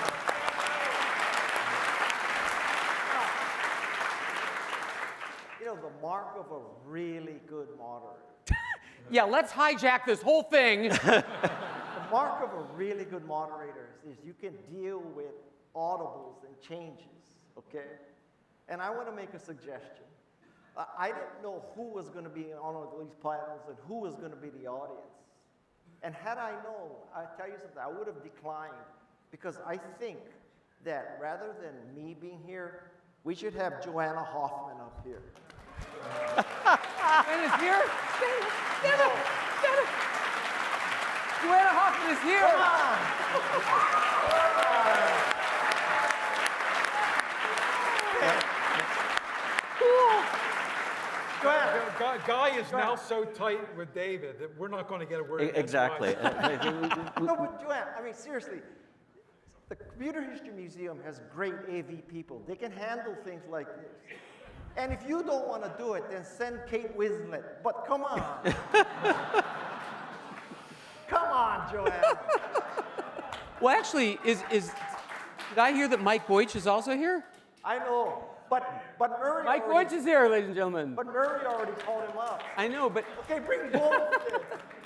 The mark of a really good moderator. Yeah, let's hijack this whole thing. The mark of a really good moderator is you can deal with audibles and changes, okay? And I want to make a suggestion. I didn't know who was going to be on one of these panels and who was going to be the audience. And had I known, I tell you something, I would have declined, because I think that rather than me being here, we should have Joanna Hoffman up here. Joanna's here? Stand up! Joanna Hoffman is here! Guy is now so tight with David that we're not going to get a word in. Exactly. No, but Joanne, I mean, seriously, the Computer History Museum has great AV people. They can handle things like this. And if you don't want to do it, then send Kate Winslet. But come on. Come on, Joanne. Well, actually, did I hear that Mike Boych is also here? I know, but Murray Mike Boych is here, ladies and gentlemen. But Murray already called him up. I know, but... Okay, bring both.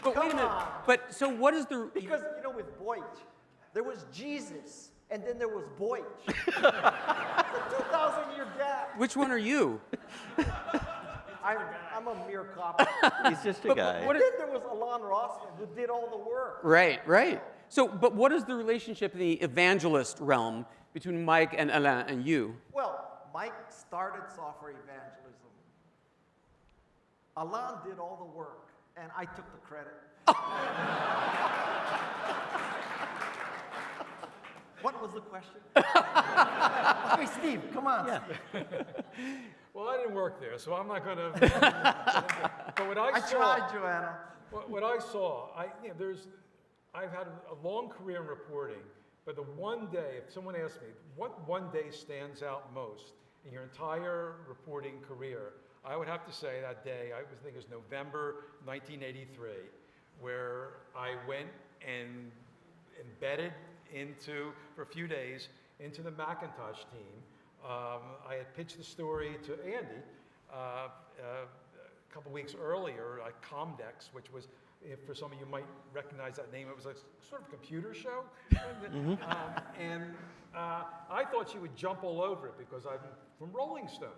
But wait a minute. But, so what is the... Because, with Boych, there was Jesus, and then there was Boych. It's a 2,000-year gap. Which one are you? I'm a mere copy. He's just a guy. And then there was Alon Rossman, who did all the work. Right. So, but what is the relationship in the evangelist realm between Mike and Alain and you? Well, Mike started software evangelism. Alon did all the work, and I took the credit. What was the question? Okay, Steve, come on. Yeah. Well, I didn't work there, so I'm not going to. But what I tried, Joanna. What I saw, I've had a long career in reporting, but the one day, if someone asked me, what one day stands out most in your entire reporting career, I would have to say that day, I would think it was November 1983, where I went and embedded for a few days, into the Macintosh team. I had pitched the story to Andy a couple weeks earlier at Comdex, which was, for some of you might recognize that name, it was a sort of computer show. And I thought she would jump all over it because I'm from Rolling Stone.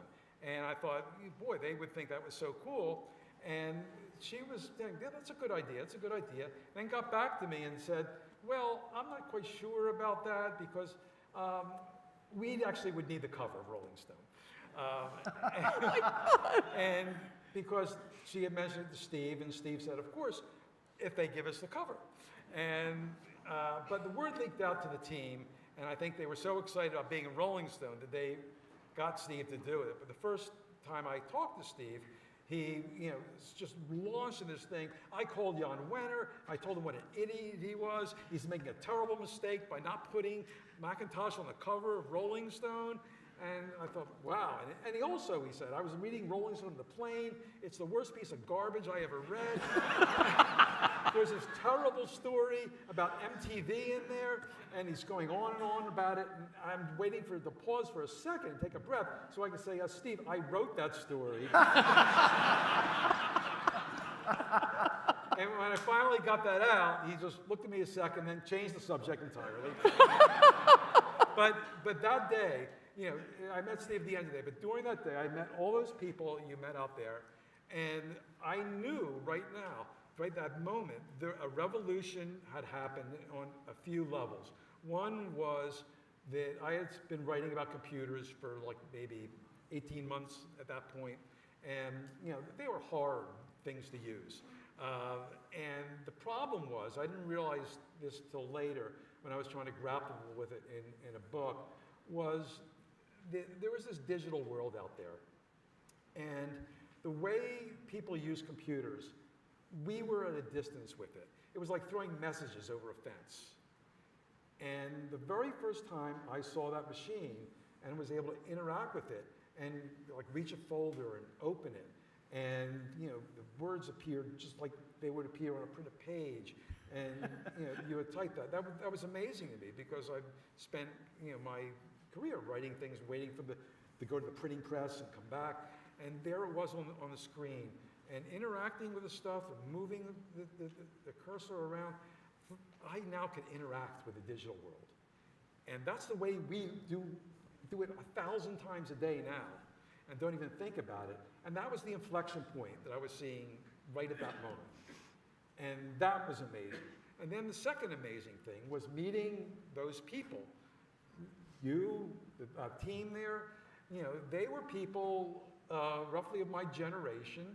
And I thought, boy, they would think that was so cool. And she was saying, yeah, that's a good idea, it's a good idea. Then got back to me and said, well, I'm not quite sure about that because we actually would need the cover of Rolling Stone. And because she had mentioned it to Steve, and Steve said, of course, if they give us the cover. And, but the word leaked out to the team, and I think they were so excited about being in Rolling Stone that they got Steve to do it. But the first time I talked to Steve, he, just launched in this thing. I called Jan Wenner. I told him what an idiot he was. He's making a terrible mistake by not putting Macintosh on the cover of Rolling Stone. And I thought, wow. And he said, I was reading Rolling Stone on the plane. It's the worst piece of garbage I ever read. There's this terrible story about MTV in there, and he's going on and on about it. And I'm waiting for the pause for a second and take a breath so I can say, Steve, I wrote that story. And when I finally got that out, he just looked at me a second, then changed the subject entirely. But that day, you know, I met Steve at the end of the day, but during that day, I met all those people you met out there, and I knew right now, right that moment, a revolution had happened on a few levels. One was that I had been writing about computers for like maybe 18 months at that point, and you know, they were hard things to use. And the problem was, I didn't realize this till later when I was trying to grapple with it in a book, was there was this digital world out there. And the way people use computers, we were at a distance with it. It was like throwing messages over a fence. And the very first time I saw that machine and was able to interact with it and like reach a folder and open it, and you know, the words appeared just like they would appear on a printed page, and you know, you would type that. That was amazing to me because I've spent, you know, my career writing things, waiting for to go to the printing press and come back, and there it was on the screen, and interacting with the stuff and moving the cursor around. I now can interact with the digital world, and that's the way we do it 1,000 times a day now, and don't even think about it. And that was the inflection point that I was seeing right at that moment. And that was amazing. And then the second amazing thing was meeting those people. You, the team there, you know, they were people roughly of my generation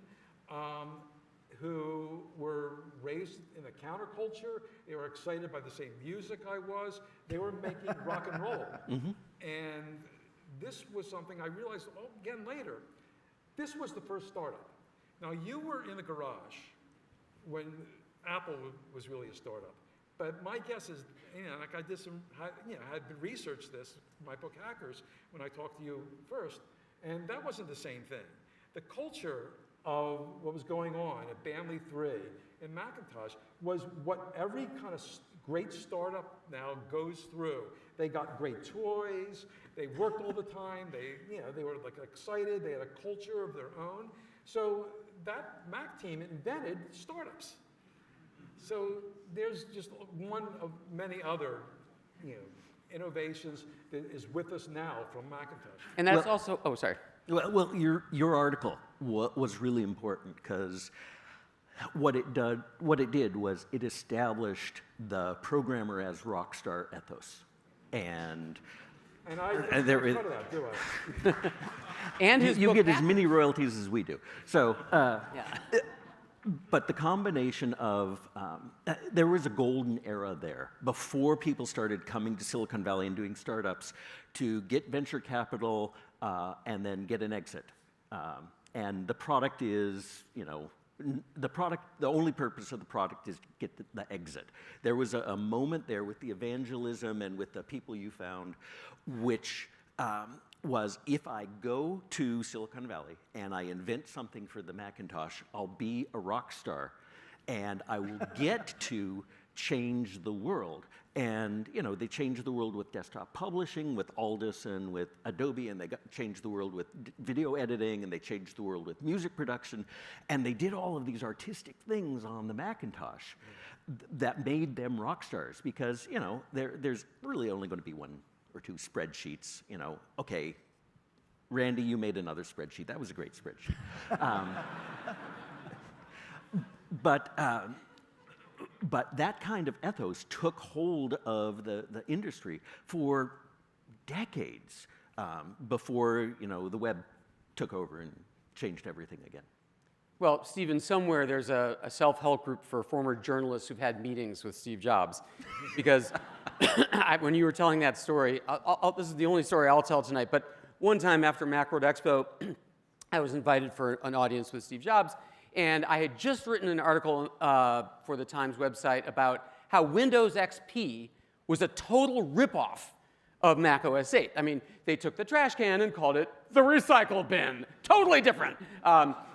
who were raised in the counterculture. They were excited by the same music I was. They were making rock and roll. Mm-hmm. And this was something I realized again later. This was the first startup. Now, you were in the garage when Apple was really a startup. But my guess is, you know, like I did some, you know, had researched this, my book Hackers, when I talked to you first, and that wasn't the same thing. The culture of what was going on at Bamley 3 and Macintosh was what every kind of great startup now goes through. They got great toys, they worked all the time, they were like excited, they had a culture of their own. So that Mac team invented startups. So there's just one of many other, you know, innovations that is with us now from Macintosh. And that's also, oh, sorry. Well, your article was really important because what it did was it established the programmer as rock star ethos, and I there is that, do I? And his you book get as many royalties as we do. So, yeah. But the combination of there was a golden era there before people started coming to Silicon Valley and doing startups to get venture capital and then get an exit. And the product is, you know, the only purpose of the product is to get the exit. There was a moment there with the evangelism and with the people you found, which was if I go to Silicon Valley and I invent something for the Macintosh, I'll be a rock star and I will get to change the world. And you know, they changed the world with desktop publishing, with Aldus and with Adobe, and they changed the world with video editing, and they changed the world with music production, and they did all of these artistic things on the Macintosh that made them rock stars because, you know, there's really only going to be one or two spreadsheets, you know. Okay, Randy, you made another spreadsheet. That was a great spreadsheet. But that kind of ethos took hold of the industry for decades before, you know, the web took over and changed everything again. Well, Stephen, somewhere there's a self-help group for former journalists who've had meetings with Steve Jobs. Because when you were telling that story, this is the only story I'll tell tonight, but one time after Macworld Expo, I was invited for an audience with Steve Jobs, and I had just written an article for the Times website about how Windows XP was a total ripoff of Mac OS 8. I mean, they took the trash can and called it the recycle bin. Totally different.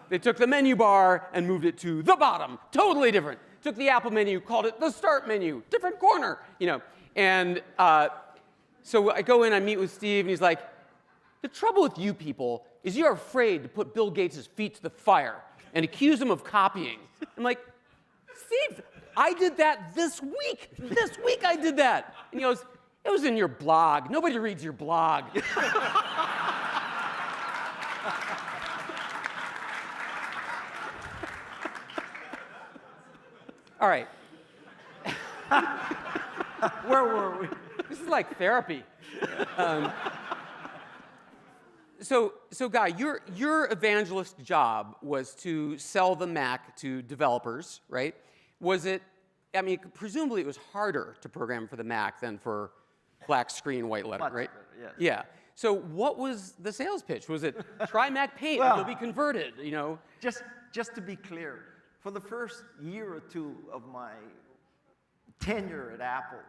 They took the menu bar and moved it to the bottom. Totally different. Took the Apple menu, called it the start menu. Different corner, you know. And so I go in, I meet with Steve, and he's like, the trouble with you people is you're afraid to put Bill Gates' feet to the fire and accuse him of copying. I'm like, Steve, I did that this week. This week I did that. And he goes, It was in your blog. Nobody reads your blog. All right. Where were we? This is like therapy. So Guy, your evangelist job was to sell the Mac to developers, right? Was it, I mean, presumably it was harder to program for the Mac than for black screen, white letter, right? Yes. Yeah. So what was the sales pitch? Was it try Mac Paint and you'll be converted, you know? Just to be clear, for the first year or two of my tenure at Apple,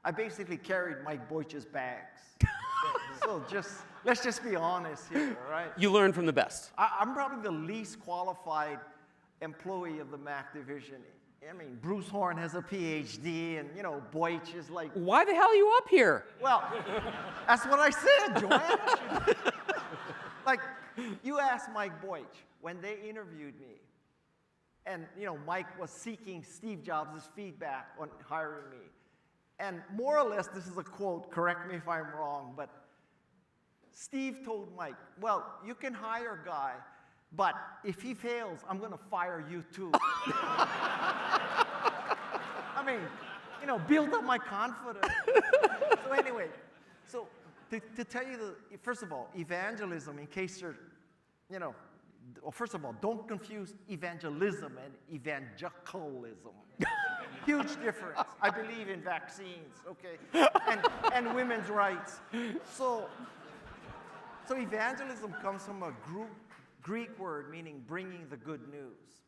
I basically carried Mike Boych's bags. So let's just be honest here, all right? You learned from the best. I'm probably the least qualified employee of the Mac division. I mean, Bruce Horn has a PhD, and you know, Boych is like. Why the hell are you up here? Well, that's what I said, Joanne. Like, you asked Mike Boych when they interviewed me, and you know, Mike was seeking Steve Jobs' feedback on hiring me. And more or less, this is a quote, correct me if I'm wrong, but Steve told Mike, well, you can hire a guy, but if he fails, I'm going to fire you too. I mean, you know, build up my confidence. So anyway, so to tell you first of all, evangelism, in case you're, you know, well, first of all, don't confuse evangelism and evangelicalism. Huge difference. I believe in vaccines, okay, and women's rights. So evangelism comes from a Greek word meaning bringing the good news.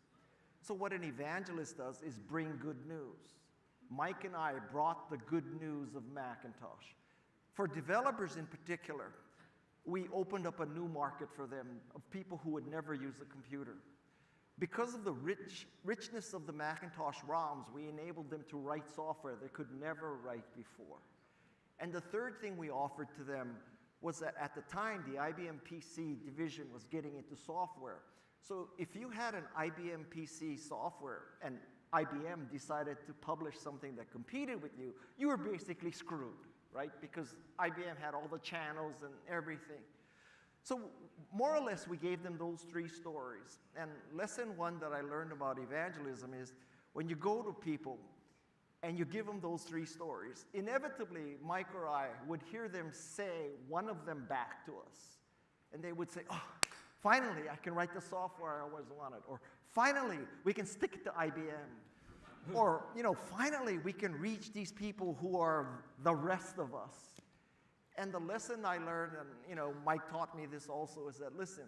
So what an evangelist does is bring good news. Mike and I brought the good news of Macintosh. For developers in particular, we opened up a new market for them of people who would never use a computer. Because of the richness of the Macintosh ROMs, we enabled them to write software they could never write before. And the third thing we offered to them was that at the time, the IBM PC division was getting into software. So if you had an IBM PC software and IBM decided to publish something that competed with you, you were basically screwed, right? Because IBM had all the channels and everything. So more or less, we gave them those three stories. And lesson one that I learned about evangelism is when you go to people and you give them those three stories, inevitably, Mike or I would hear them say one of them back to us. And they would say, oh, finally, I can write the software I always wanted. Or finally, we can stick it to IBM. Or, you know, finally, we can reach these people who are the rest of us. And the lesson I learned, and you know, Mike taught me this also, is that, listen,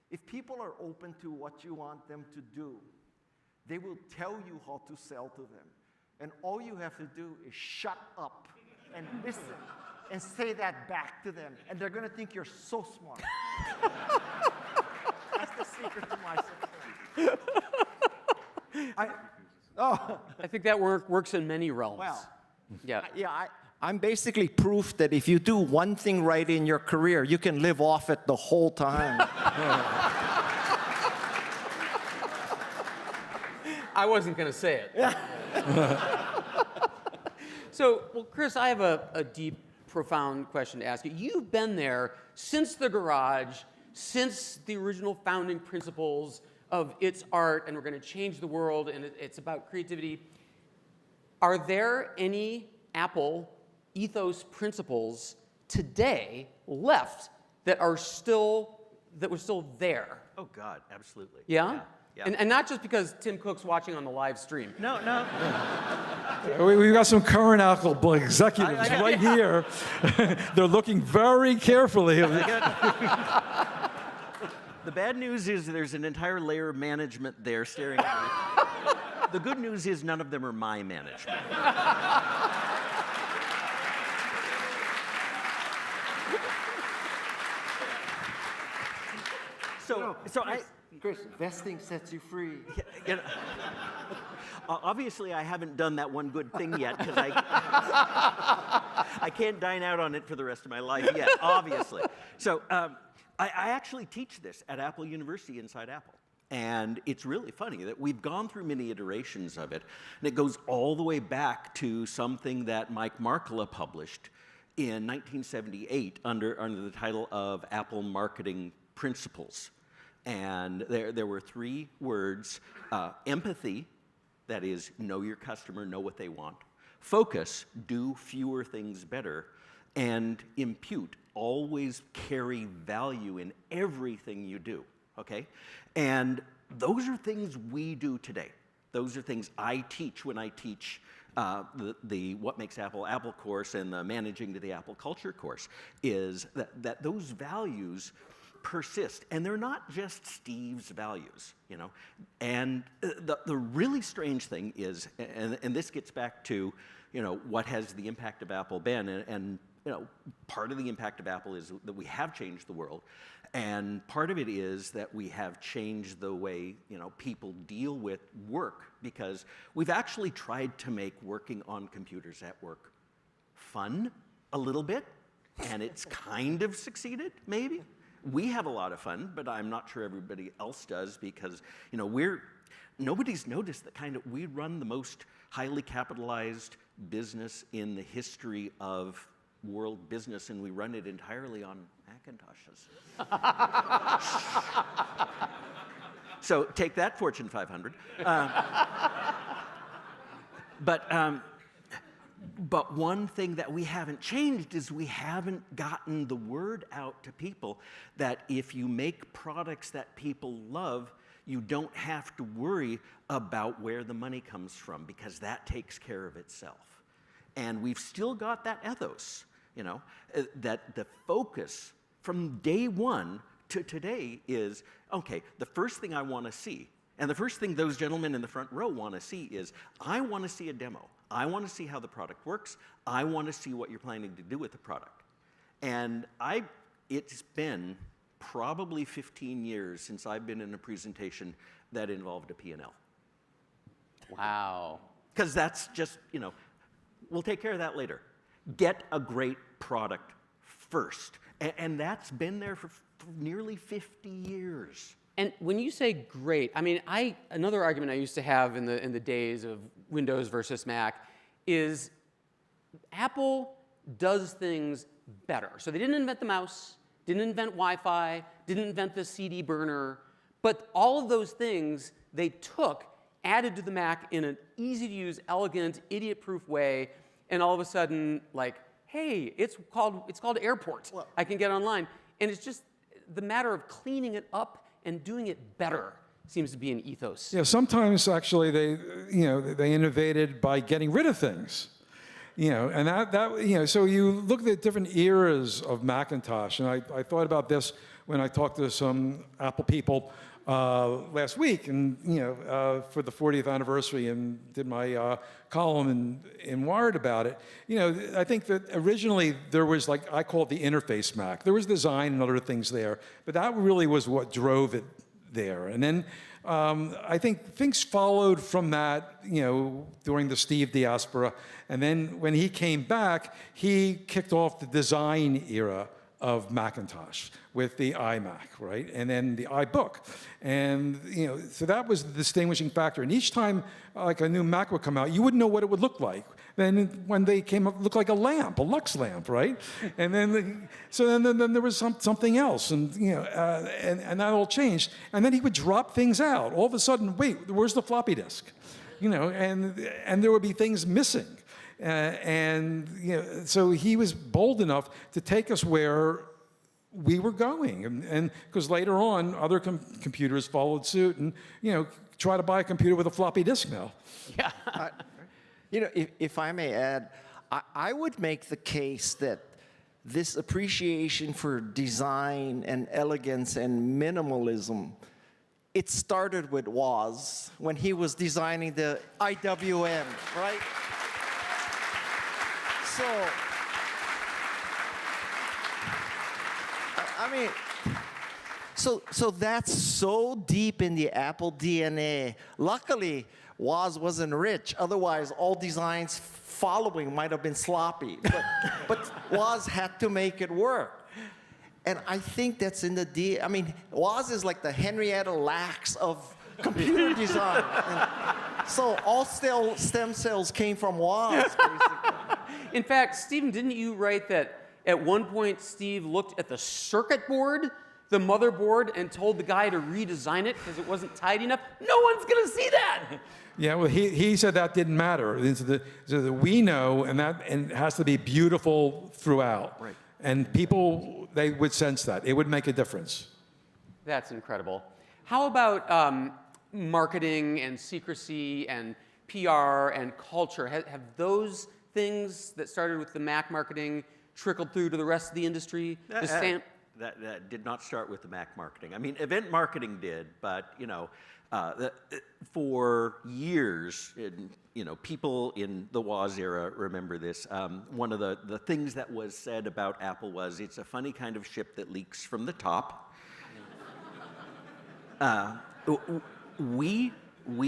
if people are open to what you want them to do, they will tell you how to sell to them. And all you have to do is shut up and listen and say that back to them. And they're going to think you're so smart. That's the secret to my success. I think that works in many realms. Well, yeah. I'm basically proof that if you do one thing right in your career, you can live off it the whole time. I wasn't going to say it. So, well, Chris, I have a deep, profound question to ask you. You've been there since the garage, since the original founding principles of it's art, and we're going to change the world, and it's about creativity. Are there any Apple ethos principles today left that were still there? Oh God, absolutely. Yeah? Yeah. And not just because Tim Cook's watching on the live stream. No. We've got some current Apple executives right here. They're looking very carefully. The bad news is there's an entire layer of management there staring at me. The good news is none of them are my management. Chris, vesting sets you free. You know, obviously, I haven't done that one good thing yet because I can't dine out on it for the rest of my life yet, obviously. So I actually teach this at Apple University inside Apple. And it's really funny that we've gone through many iterations of it, and it goes all the way back to something that Mike Markkula published in 1978 under the title of Apple Marketing Principles. And there were 3 words: empathy, that is, know your customer, know what they want; focus, do fewer things better; and impute, always carry value in everything you do, okay? And those are things we do today. Those are things I teach when I teach the What Makes Apple Apple course and the Managing to the Apple Culture course, is that those values persist. And they're not just Steve's values, you know? And the really strange thing is, and this gets back to, you know, what has the impact of Apple been? And you know, part of the impact of Apple is that we have changed the world. And part of it is that we have changed the way, you know, people deal with work, because we've actually tried to make working on computers at work fun a little bit, and it's kind of succeeded, maybe. We have a lot of fun, but I'm not sure everybody else does, because, you know, nobody's noticed that we run the most highly capitalized business in the history of world business, and we run it entirely on Macintoshes. So take that, Fortune 500. But one thing that we haven't changed is we haven't gotten the word out to people that if you make products that people love, you don't have to worry about where the money comes from, because that takes care of itself. And we've still got that ethos, you know, that the focus from day one to today is, okay, the first thing I want to see, and the first thing those gentlemen in the front row want to see is, I want to see a demo. I want to see how the product works. I want to see what you're planning to do with the product. And it's been probably 15 years since I've been in a presentation that involved a P&L. Wow. Because that's just, you know, we'll take care of that later. Get a great product first. And that's been there for nearly 50 years. And when you say great, I mean, another argument I used to have in the days of Windows versus Mac is Apple does things better. So they didn't invent the mouse, didn't invent Wi-Fi, didn't invent the CD burner, but all of those things they took, added to the Mac in an easy-to-use, elegant, idiot-proof way, and all of a sudden, like, hey, it's called Airport. Well, I can get online. And it's just the matter of cleaning it up and doing it better seems to be an ethos. Yeah, sometimes actually they innovated by getting rid of things. You know, and that so you look at different eras of Macintosh, and I thought about this when I talked to some Apple people last week, and for the 40th anniversary, and did my column in Wired about it. You know, I think that originally there was, like, I call it the interface Mac. There was design and other things there, but that really was what drove it there. And then I think things followed from that, during the Steve diaspora. And then when he came back, he kicked off the design era of Macintosh with the iMac, right? And then the iBook. And, so that was the distinguishing factor. And each time, like, a new Mac would come out, you wouldn't know what it would look like. Then when they came up, it looked like a lamp, a Lux lamp, right? And then, then there was something else, and, and that all changed. And then he would drop things out. All of a sudden, wait, where's the floppy disk? And there would be things missing. So he was bold enough to take us where we were going, and because later on other computers followed suit, and try to buy a computer with a floppy disk now. Yeah. If I may add, I would make the case that this appreciation for design and elegance and minimalism, it started with Woz when he was designing the IWM, right? So, I mean, so that's so deep in the Apple DNA. Luckily, Woz wasn't rich. Otherwise, all designs following might have been sloppy. But Woz had to make it work. And I think that's in the I mean, Woz is like the Henrietta Lacks of computer design. And so all stem cells came from Woz, basically. In fact, Stephen, didn't you write that at one point Steve looked at the circuit board, the motherboard, and told the guy to redesign it because it wasn't tight enough? No one's going to see that. Yeah, well, he said that didn't matter. So that we know, and it has to be beautiful throughout. Right. And people, they would sense that. It would make a difference. That's incredible. How about marketing and secrecy and PR and culture? Have those things that started with the Mac marketing trickled through to the rest of the industry? That did not start with the Mac marketing. I mean, event marketing did, but for years, people in the Woz era remember this. One of the things that was said about Apple was, it's a funny kind of ship that leaks from the top. We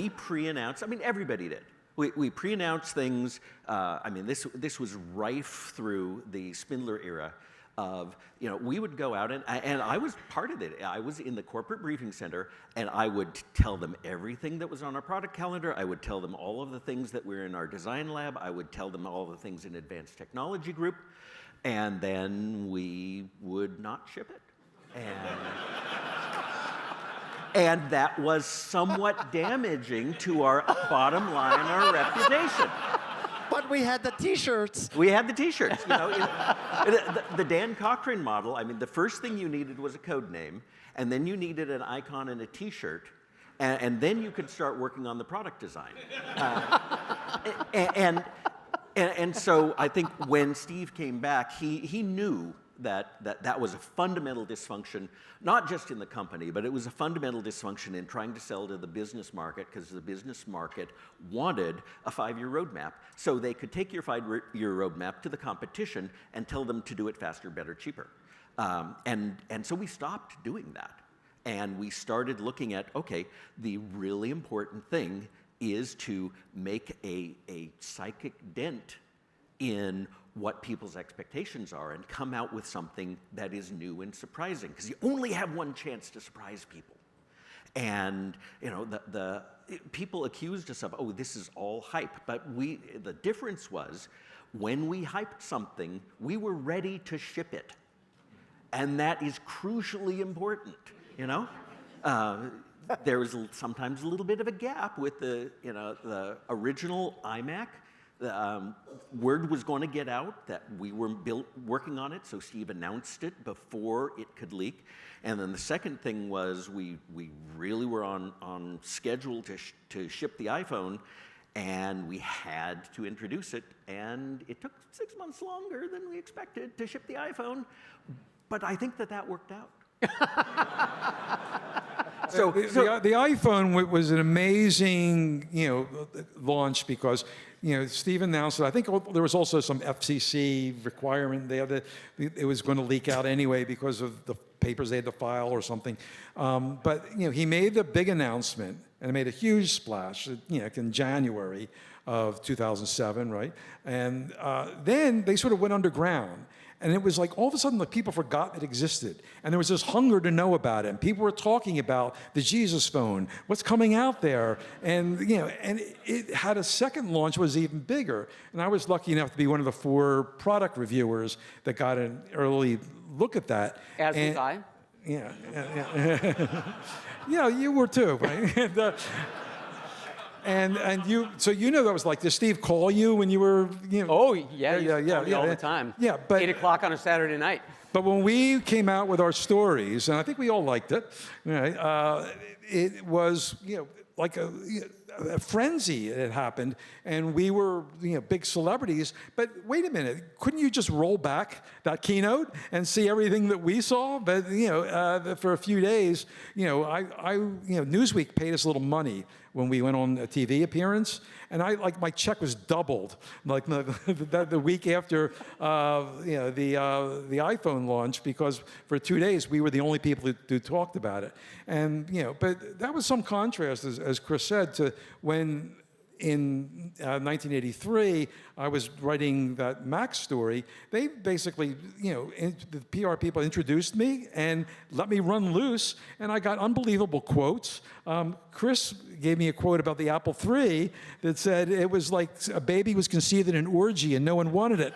pre-announced, I mean, everybody did. We pre-announced things. I mean, this was rife through the Spindler era of, we would go out, and I was part of it. I was in the corporate briefing center, and I would tell them everything that was on our product calendar. I would tell them all of the things that were in our design lab. I would tell them all the things in advanced technology group, and then we would not ship it. And that was somewhat damaging to our bottom line, our reputation. But we had the T-shirts. We had the T-shirts. The Dan Cochrane model, I mean, the first thing you needed was a code name, and then you needed an icon and a T-shirt, and then you could start working on the product design. And so I think when Steve came back, he knew that was a fundamental dysfunction, not just in the company, but it was a fundamental dysfunction in trying to sell to the business market, because the business market wanted a 5-year roadmap, so they could take your 5-year roadmap to the competition and tell them to do it faster, better, cheaper. And so we stopped doing that. And we started looking at, okay, the really important thing is to make a psychic dent in what people's expectations are and come out with something that is new and surprising, because you only have one chance to surprise people. And the people accused us of, oh, this is all hype, but the difference was, when we hyped something, we were ready to ship it, and that is crucially important. There was sometimes a little bit of a gap with the original iMac. Word was going to get out that we were working on it, so Steve announced it before it could leak. And then the second thing was we really were on schedule to ship the iPhone, and we had to introduce it, and it took 6 months longer than we expected to ship the iPhone, but I think that worked out. So the iPhone was an amazing, launch, because, Steve announced it. I think there was also some FCC requirement there that it was going to leak out anyway because of the papers they had to file or something. But he made the big announcement, and it made a huge splash, in January of 2007, right? And then they sort of went underground. And it was like all of a sudden, people forgot it existed. And there was this hunger to know about it. And people were talking about the Jesus phone, what's coming out there. And, and it had a second launch, was even bigger. And I was lucky enough to be one of the 4 product reviewers that got an early look at that. As was I. Yeah. Yeah, you were too, right? And you, so that was like, did Steve call you when you were, Oh, yeah, all the time. Yeah, but 8 o'clock on a Saturday night. But when we came out with our stories, and I think we all liked it, it was, like a frenzy that happened, and we were, big celebrities. But wait a minute, couldn't you just roll back that keynote and see everything that we saw? But for a few days, Newsweek paid us a little money when we went on a TV appearance, and my check was doubled, like the week after the iPhone launch, because for 2 days we were the only people who talked about it. And but that was some contrast, as Chris said, to when in 1983, I was writing that Mac story. They basically, the PR people introduced me and let me run loose, and I got unbelievable quotes. Chris gave me a quote about the Apple III that said it was like a baby was conceived in an orgy and no one wanted it.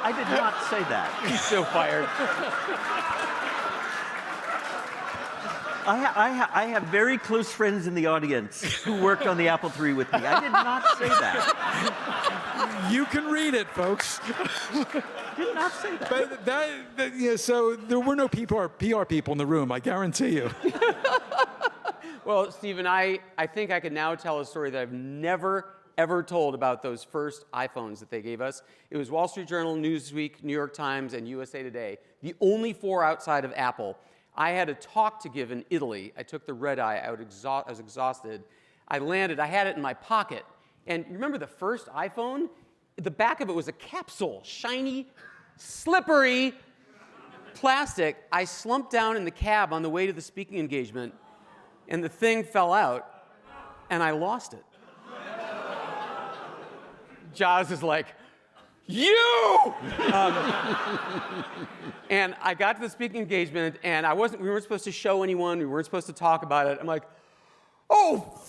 I did not say that. He's so fired. I have very close friends in the audience who worked on the Apple III with me. I did not say that. You can read it, folks. Did not say that. But so there were no PR people in the room, I guarantee you. Well, Stephen, I think I can now tell a story that I've never, ever told about those first iPhones that they gave us. It was Wall Street Journal, Newsweek, New York Times, and USA Today, the only 4 outside of Apple. I had a talk to give in Italy. I took the red eye. I was exhausted. I landed. I had it in my pocket. And you remember the first iPhone? The back of it was a capsule, shiny, slippery plastic. I slumped down in the cab on the way to the speaking engagement, and the thing fell out, and I lost it. Jaws is like, you! And I got to the speaking engagement, and we weren't supposed to show anyone, we weren't supposed to talk about it. I'm like, oh,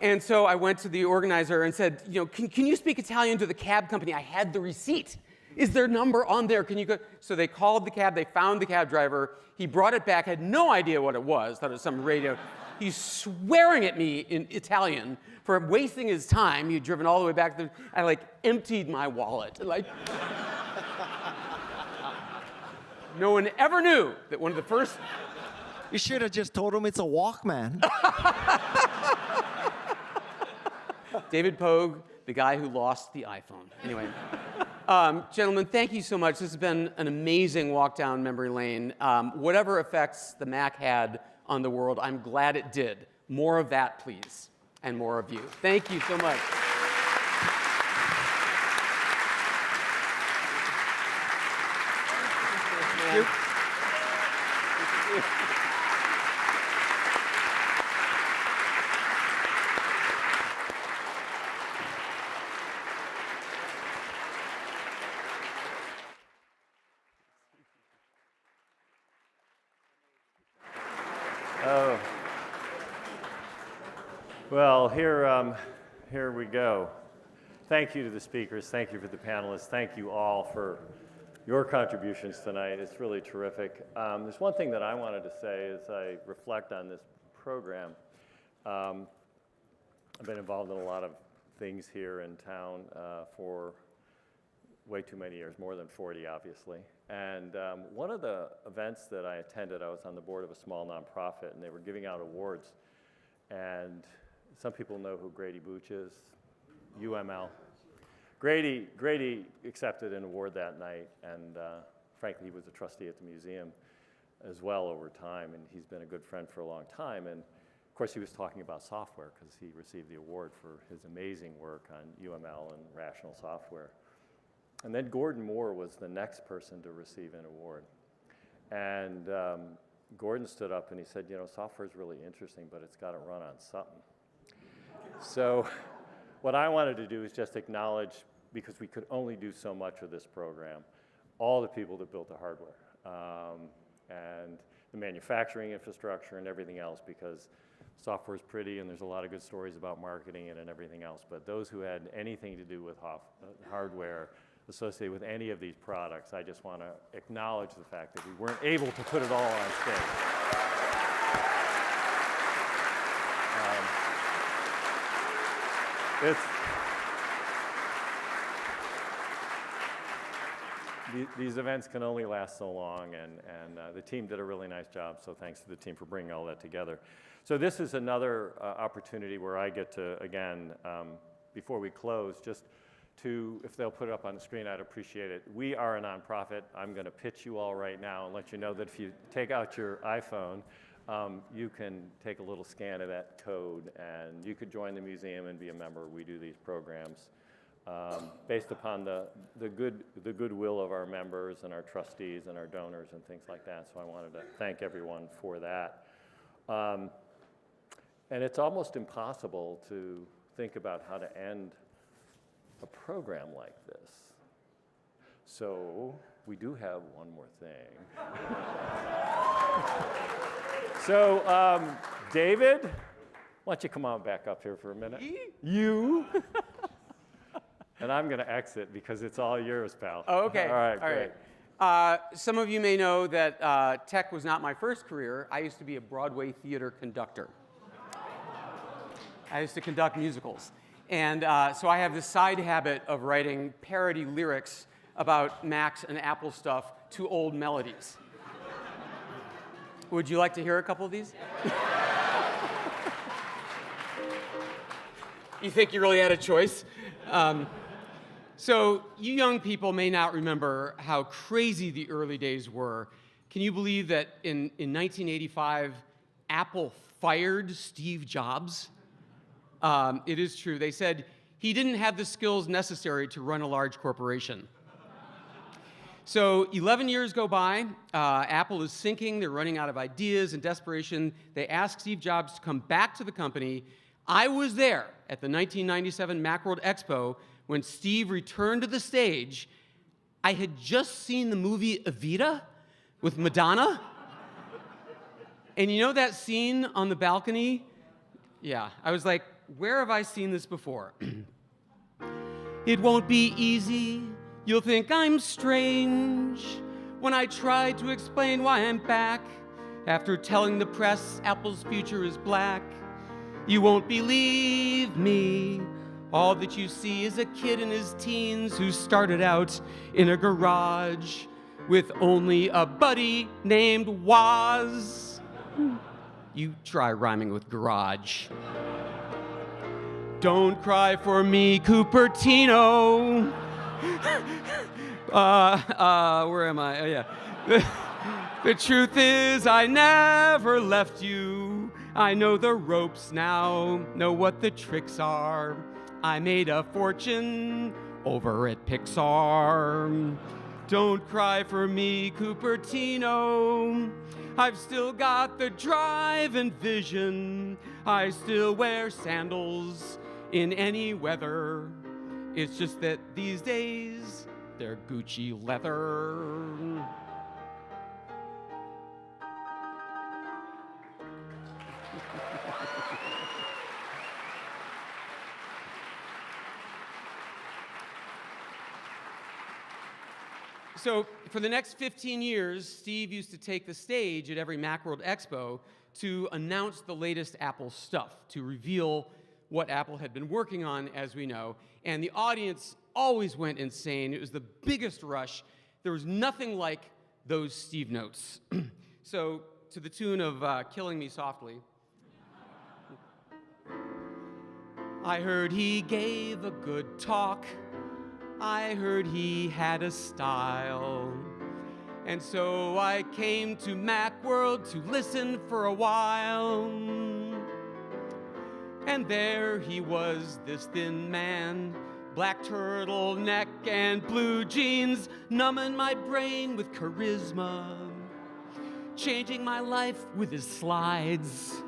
And so I went to the organizer and said, can you speak Italian to the cab company? I had the receipt. Is their number on there? Can you go? So they called the cab, they found the cab driver. He brought it back, had no idea what it was, thought it was some radio. He's swearing at me in Italian for wasting his time. He'd driven all the way back there. I emptied my wallet. No one ever knew that one of the first. You should have just told him it's a Walkman. David Pogue, the guy who lost the iPhone. Anyway, gentlemen, thank you so much. This has been an amazing walk down memory lane. Whatever effects the Mac had on the world, I'm glad it did. More of that, please, and more of you. Thank you so much. Thank you. Oh. Well, here we go. Thank you to the speakers. Thank you for the panelists. Thank you all for your contributions tonight. It's really terrific. There's one thing that I wanted to say as I reflect on this program. I've been involved in a lot of things here in town for way too many years, more than 40, obviously. And one of the events that I attended, I was on the board of a small nonprofit, and they were giving out awards. And some people know who Grady Booch is, UML. Grady accepted an award that night, and frankly, he was a trustee at the museum as well over time, and he's been a good friend for a long time. And of course, he was talking about software because he received the award for his amazing work on UML and rational software. And then Gordon Moore was the next person to receive an award. And Gordon stood up and he said, software is really interesting, but it's got to run on something. So what I wanted to do is just acknowledge, because we could only do so much with this program, all the people that built the hardware and the manufacturing infrastructure and everything else, because software is pretty and there's a lot of good stories about marketing it and everything else. But those who had anything to do with hardware associated with any of these products, I just want to acknowledge the fact that we weren't able to put it all on stage. These events can only last so long, and the team did a really nice job, so thanks to the team for bringing all that together. So this is another opportunity where I get to, again, before we close, just to, if they'll put it up on the screen, I'd appreciate it. We are a nonprofit. I'm going to pitch you all right now and let you know that if you take out your iPhone, you can take a little scan of that code, and you could join the museum and be a member. We do these programs based upon the goodwill of our members and our trustees and our donors and things like that. So I wanted to thank everyone for that. And it's almost impossible to think about how to end a program like this. So we do have one more thing. So David, why don't you come on back up here for a minute? You. And I'm going to exit because it's all yours, pal. Oh, okay. All right, All great. right. Some of you may know that tech was not my first career. I used to be a Broadway theater conductor. I used to conduct musicals. And so I have this side habit of writing parody lyrics about Macs and Apple stuff to old melodies. Would you like to hear a couple of these? You think you really had a choice? So you young people may not remember how crazy the early days were. Can you believe that in 1985, Apple fired Steve Jobs? It is true. They said he didn't have the skills necessary to run a large corporation. So 11 years go by. Apple is sinking. They're running out of ideas. In desperation, they ask Steve Jobs to come back to the company. I was there at the 1997 Macworld Expo when Steve returned to the stage. I had just seen the movie Evita with Madonna. And you know that scene on the balcony? Yeah, I was like, where have I seen this before? It won't be easy. You'll think I'm strange when I try to explain why I'm back after telling the press Apple's future is black. You won't believe me. All that you see is a kid in his teens who started out in a garage with only a buddy named Woz. You try rhyming with garage. Don't cry for me, Cupertino. Where am I? Oh, yeah. The truth is I never left you. I know the ropes now, know what the tricks are. I made a fortune over at Pixar. Don't cry for me, Cupertino. I've still got the drive and vision. I still wear sandals in any weather. It's just that these days, they're Gucci leather. So for the next 15 years, Steve used to take the stage at every Macworld Expo to announce the latest Apple stuff, to reveal what Apple had been working on, as we know. And the audience always went insane. It was the biggest rush. There was nothing like those Steve notes. So to the tune of Killing Me Softly. I heard he gave a good talk. I heard he had a style. And so I came to Macworld to listen for a while. And there he was, this thin man, black turtleneck and blue jeans, numbing my brain with charisma, changing my life with his slides.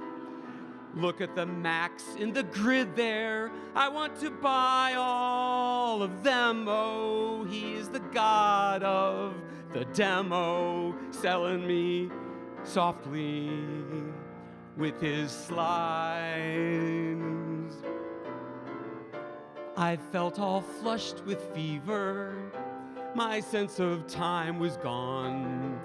Look at the Macs in the grid there. I want to buy all of them. Oh, he is the god of the demo, selling me softly with his slides. I felt all flushed with fever. My sense of time was gone.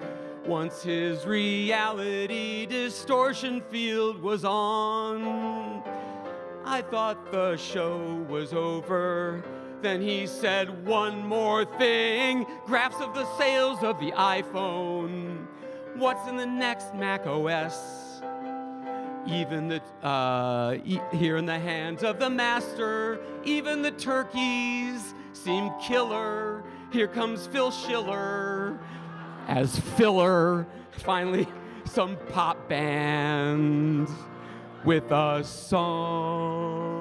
Once his reality distortion field was on, I thought the show was over. Then he said one more thing, graphs of the sales of the iPhone. What's in the next Mac OS? Even the, here in the hands of the master, even the turkeys seem killer. Here comes Phil Schiller as filler. Finally, some pop band with a song.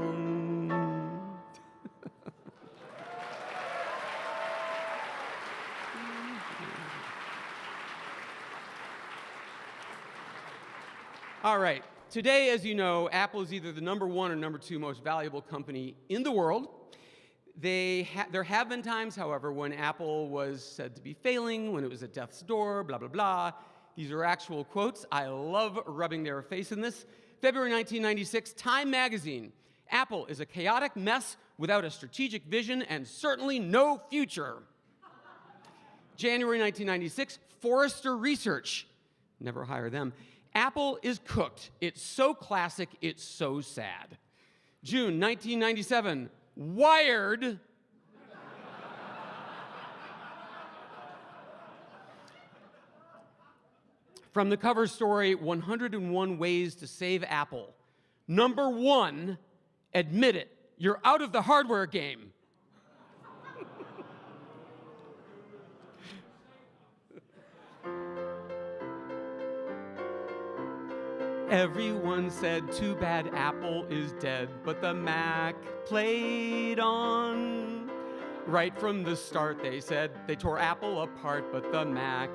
All right, today, as you know, Apple is either the #1 or #2 most valuable company in the world. There have been times, however, when Apple was said to be failing, when it was at death's door, blah, blah, blah. These are actual quotes. I love rubbing their face in this. February 1996, Time magazine. Apple is a chaotic mess without a strategic vision and certainly no future. January 1996, Forrester Research. Never hire them. Apple is cooked. It's so classic, it's so sad. June 1997, Wired. From the cover story, 101 Ways to Save Apple. #1, admit it, you're out of the hardware game. Everyone said, too bad Apple is dead, but the Mac played on. Right from the start, they said they tore Apple apart, but the Mac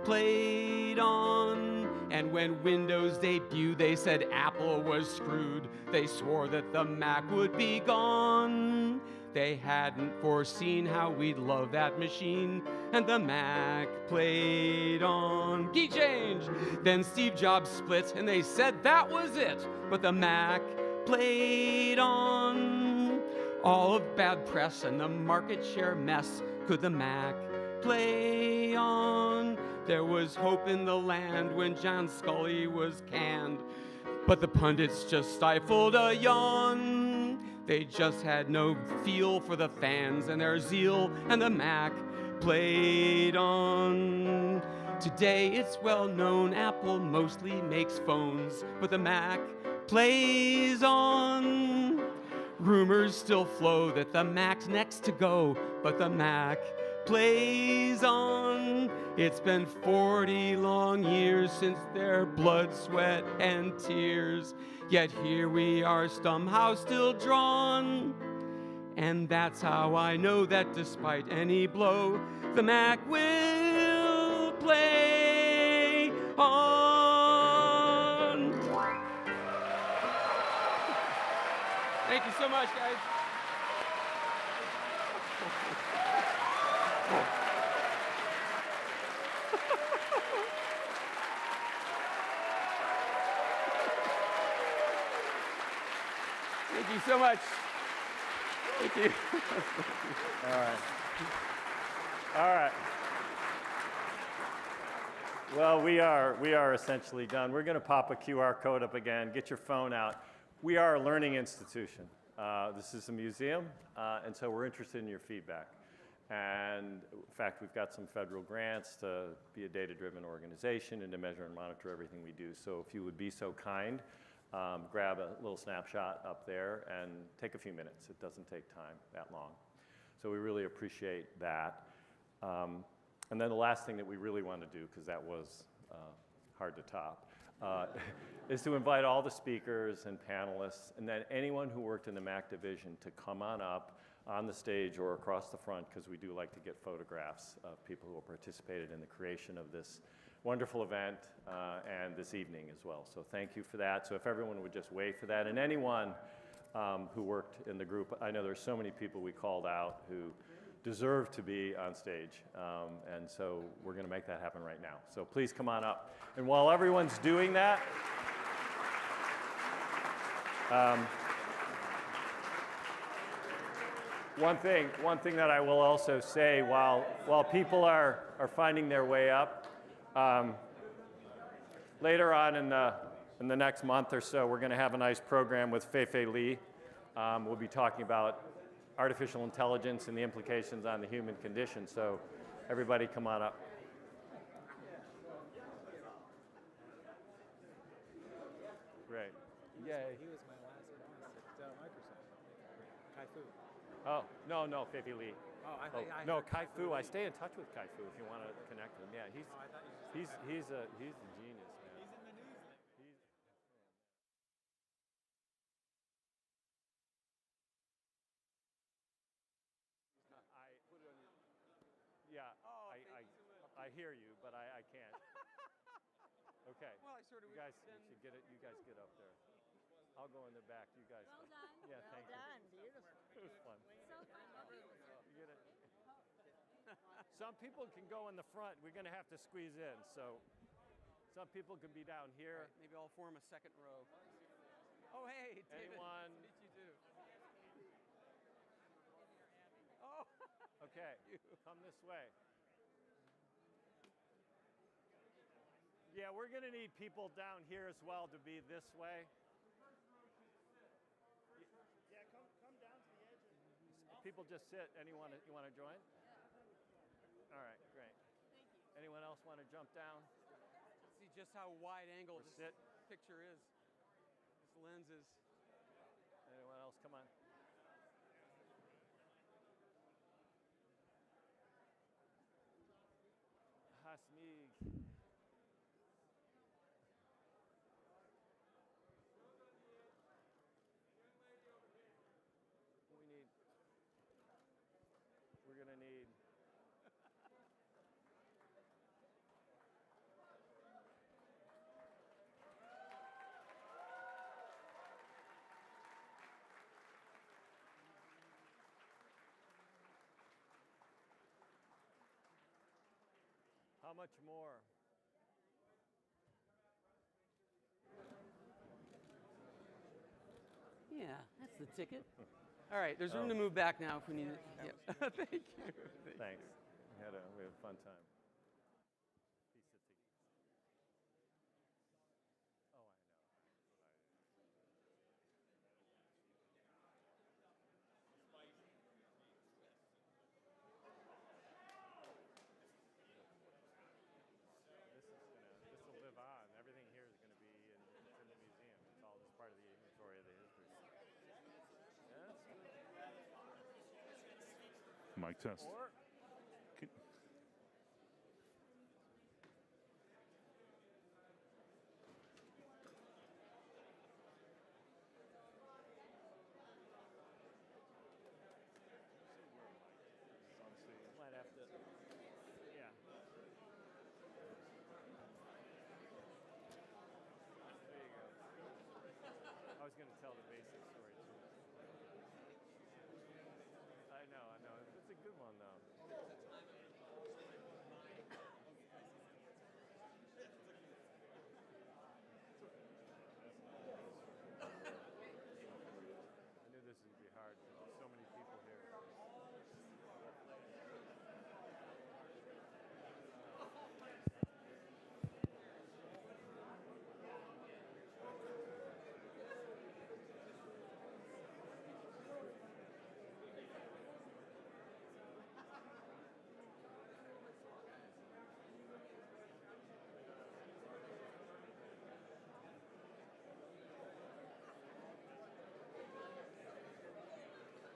played on. And when Windows debuted, they said Apple was screwed. They swore that the Mac would be gone. They hadn't foreseen how we'd love that machine, and the Mac played on. Key change! Then Steve Jobs split, and they said that was it, but the Mac played on. All of bad press and the market share mess, could the Mac play on? There was hope in the land when John Scully was canned, but the pundits just stifled a yawn. They just had no feel for the fans and their zeal, and the Mac played on. Today it's well known Apple mostly makes phones, but the Mac plays on. Rumors still flow that the Mac's next to go, but the Mac plays on. It's been 40 long years since their blood, sweat, and tears. Yet here we are somehow still drawn. And that's how I know that despite any blow, the Mac will play on. Thank you so much, guys. Thank you so much. Thank you. All right. All right. Well, we are essentially done. We're going to pop a QR code up again. Get your phone out. We are a learning institution. This is a museum, and so we're interested in your feedback. And in fact, we've got some federal grants to be a data-driven organization and to measure and monitor everything we do. So if you would be so kind, grab a little snapshot up there and take a few minutes. It doesn't take time that long. So we really appreciate that. And then the last thing that we really want to do, because that was hard to top, is to invite all the speakers and panelists and then anyone who worked in the Mac division to come on up on the stage or across the front, because we do like to get photographs of people who participated in the creation of this wonderful event and this evening as well. So thank you for that. So if everyone would just wait for that. And anyone who worked in the group, I know there's so many people we called out who deserve to be on stage. And so we're going to make that happen right now. So please come on up. And while everyone's doing that, one thing that I will also say while people are finding their way up, later on in the next month or so, we're going to have a nice program with Fei-Fei Li. We'll be talking about artificial intelligence and the implications on the human condition. So everybody come on up. Great. Yay. He was my last boss at Microsoft. Kai-Fu. Oh, no, Fei-Fei Li. Oh, no, Kai-Fu. I stay in touch with Kai-Fu if you want to connect with him. Yeah, he's a genius, man. He's in the news. Yeah, I hear you, but I can't. Okay. Well, I sort of you guys then- should get it. You guys get up there. I'll go in the back. You guys. Well done. Yeah, Well thank done. you. Beautiful. It was fun. So fun. You get it. Some people can go in the front. We're going to have to squeeze in. So some people can be down here. Right, maybe I'll form a second row. Oh, hey, David. Anyone? Nice to meet you too. Oh. Okay, come this way. Yeah, we're going to need people down here as well to be this way. Yeah, come down to the edge. People just sit. Anyone you want to join? All right, great. Thank you. Anyone else want to jump down? See just how wide angle Or this sit. picture is. This lens is. Anyone else? Come on. Hasmig. We're gonna need. How much more? Yeah, that's the ticket. All right, there's room to move back now if we need it. Yep. Thank you. Thanks. We had a fun time. Piece of tea. Oh, I know. This will live on. Everything here is going to be in the museum. It's all just part of the inventory of the history. Yeah, that's good. Mic test. Might have to, yeah. There you go. I was going to tell the basic story too. I know. It's a good one though. I knew this would be hard because there's so many people here.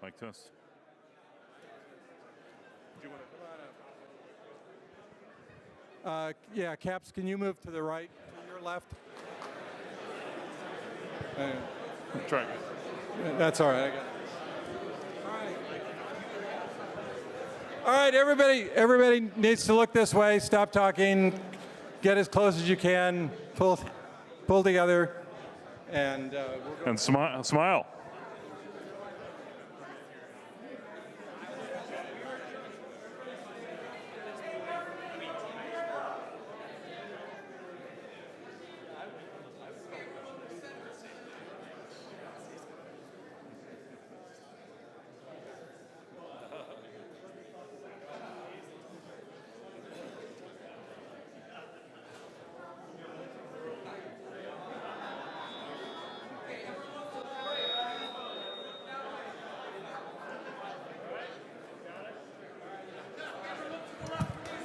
Mic test. Do you want to? Yeah, Caps, can you move to the right, to your left? Try. That's all right. I got it. All right, everybody needs to look this way. Stop talking. Get as close as you can. Pull together, and And smile.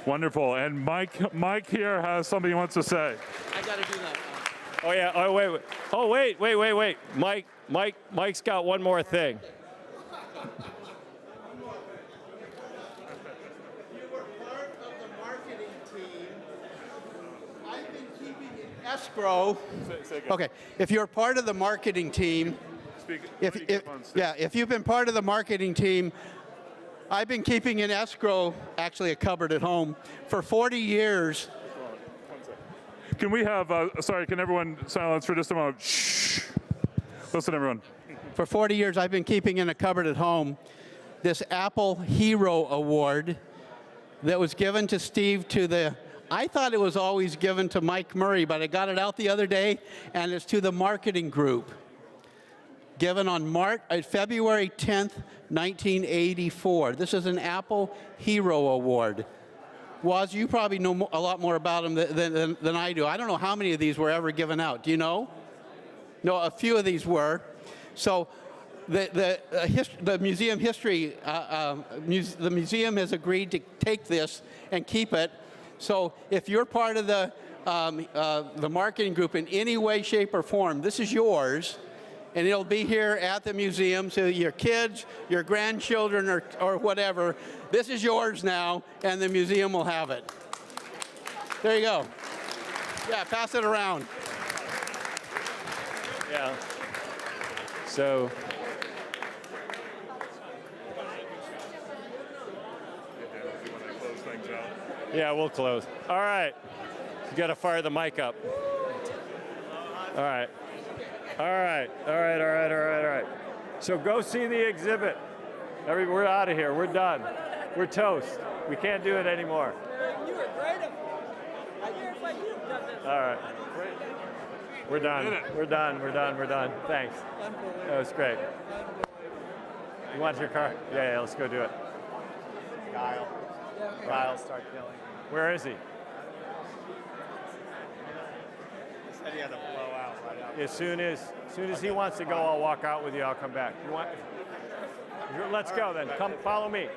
Wonderful. And Mike here has something he wants to say. I got to do that. Oh yeah. Oh wait. Mike's got one more thing. You were part of the marketing team. I've been keeping in escrow. Okay, if you're part of the marketing team, if you've been part of the marketing team, I've been keeping in escrow, actually a cupboard at home, for 40 years. Can we have, sorry, can everyone silence for just a moment? Shh. Listen, everyone. For 40 years, I've been keeping in a cupboard at home this Apple Hero Award that was given to Steve I thought it was always given to Mike Murray, but I got it out the other day, and it's to the marketing group. Given on February 10th, 1984. This is an Apple Hero Award. Woz, you probably know a lot more about them than I do. I don't know how many of these were ever given out. Do you know? No, a few of these were. So the museum history, the museum has agreed to take this and keep it. So if you're part of the marketing group in any way, shape, or form, this is yours. And it'll be here at the museum, so your kids, your grandchildren, or whatever, this is yours now, and the museum will have it. There you go. Yeah, pass it around. Yeah. So. Yeah, we'll close. All right. You got to fire the mic up. All right. All right. So go see the exhibit. We're out of here. We're done. We're toast. We can't do it anymore. You were great. I guess like you've done this. All right. We're done. We're done. Thanks. That was great. You want your car? Yeah, let's go do it. Kyle, start killing. Where is he? He said he had to blow out right out. As soon as he wants to go, I'll walk out with you. I'll come back. Let's go then. Come, follow me.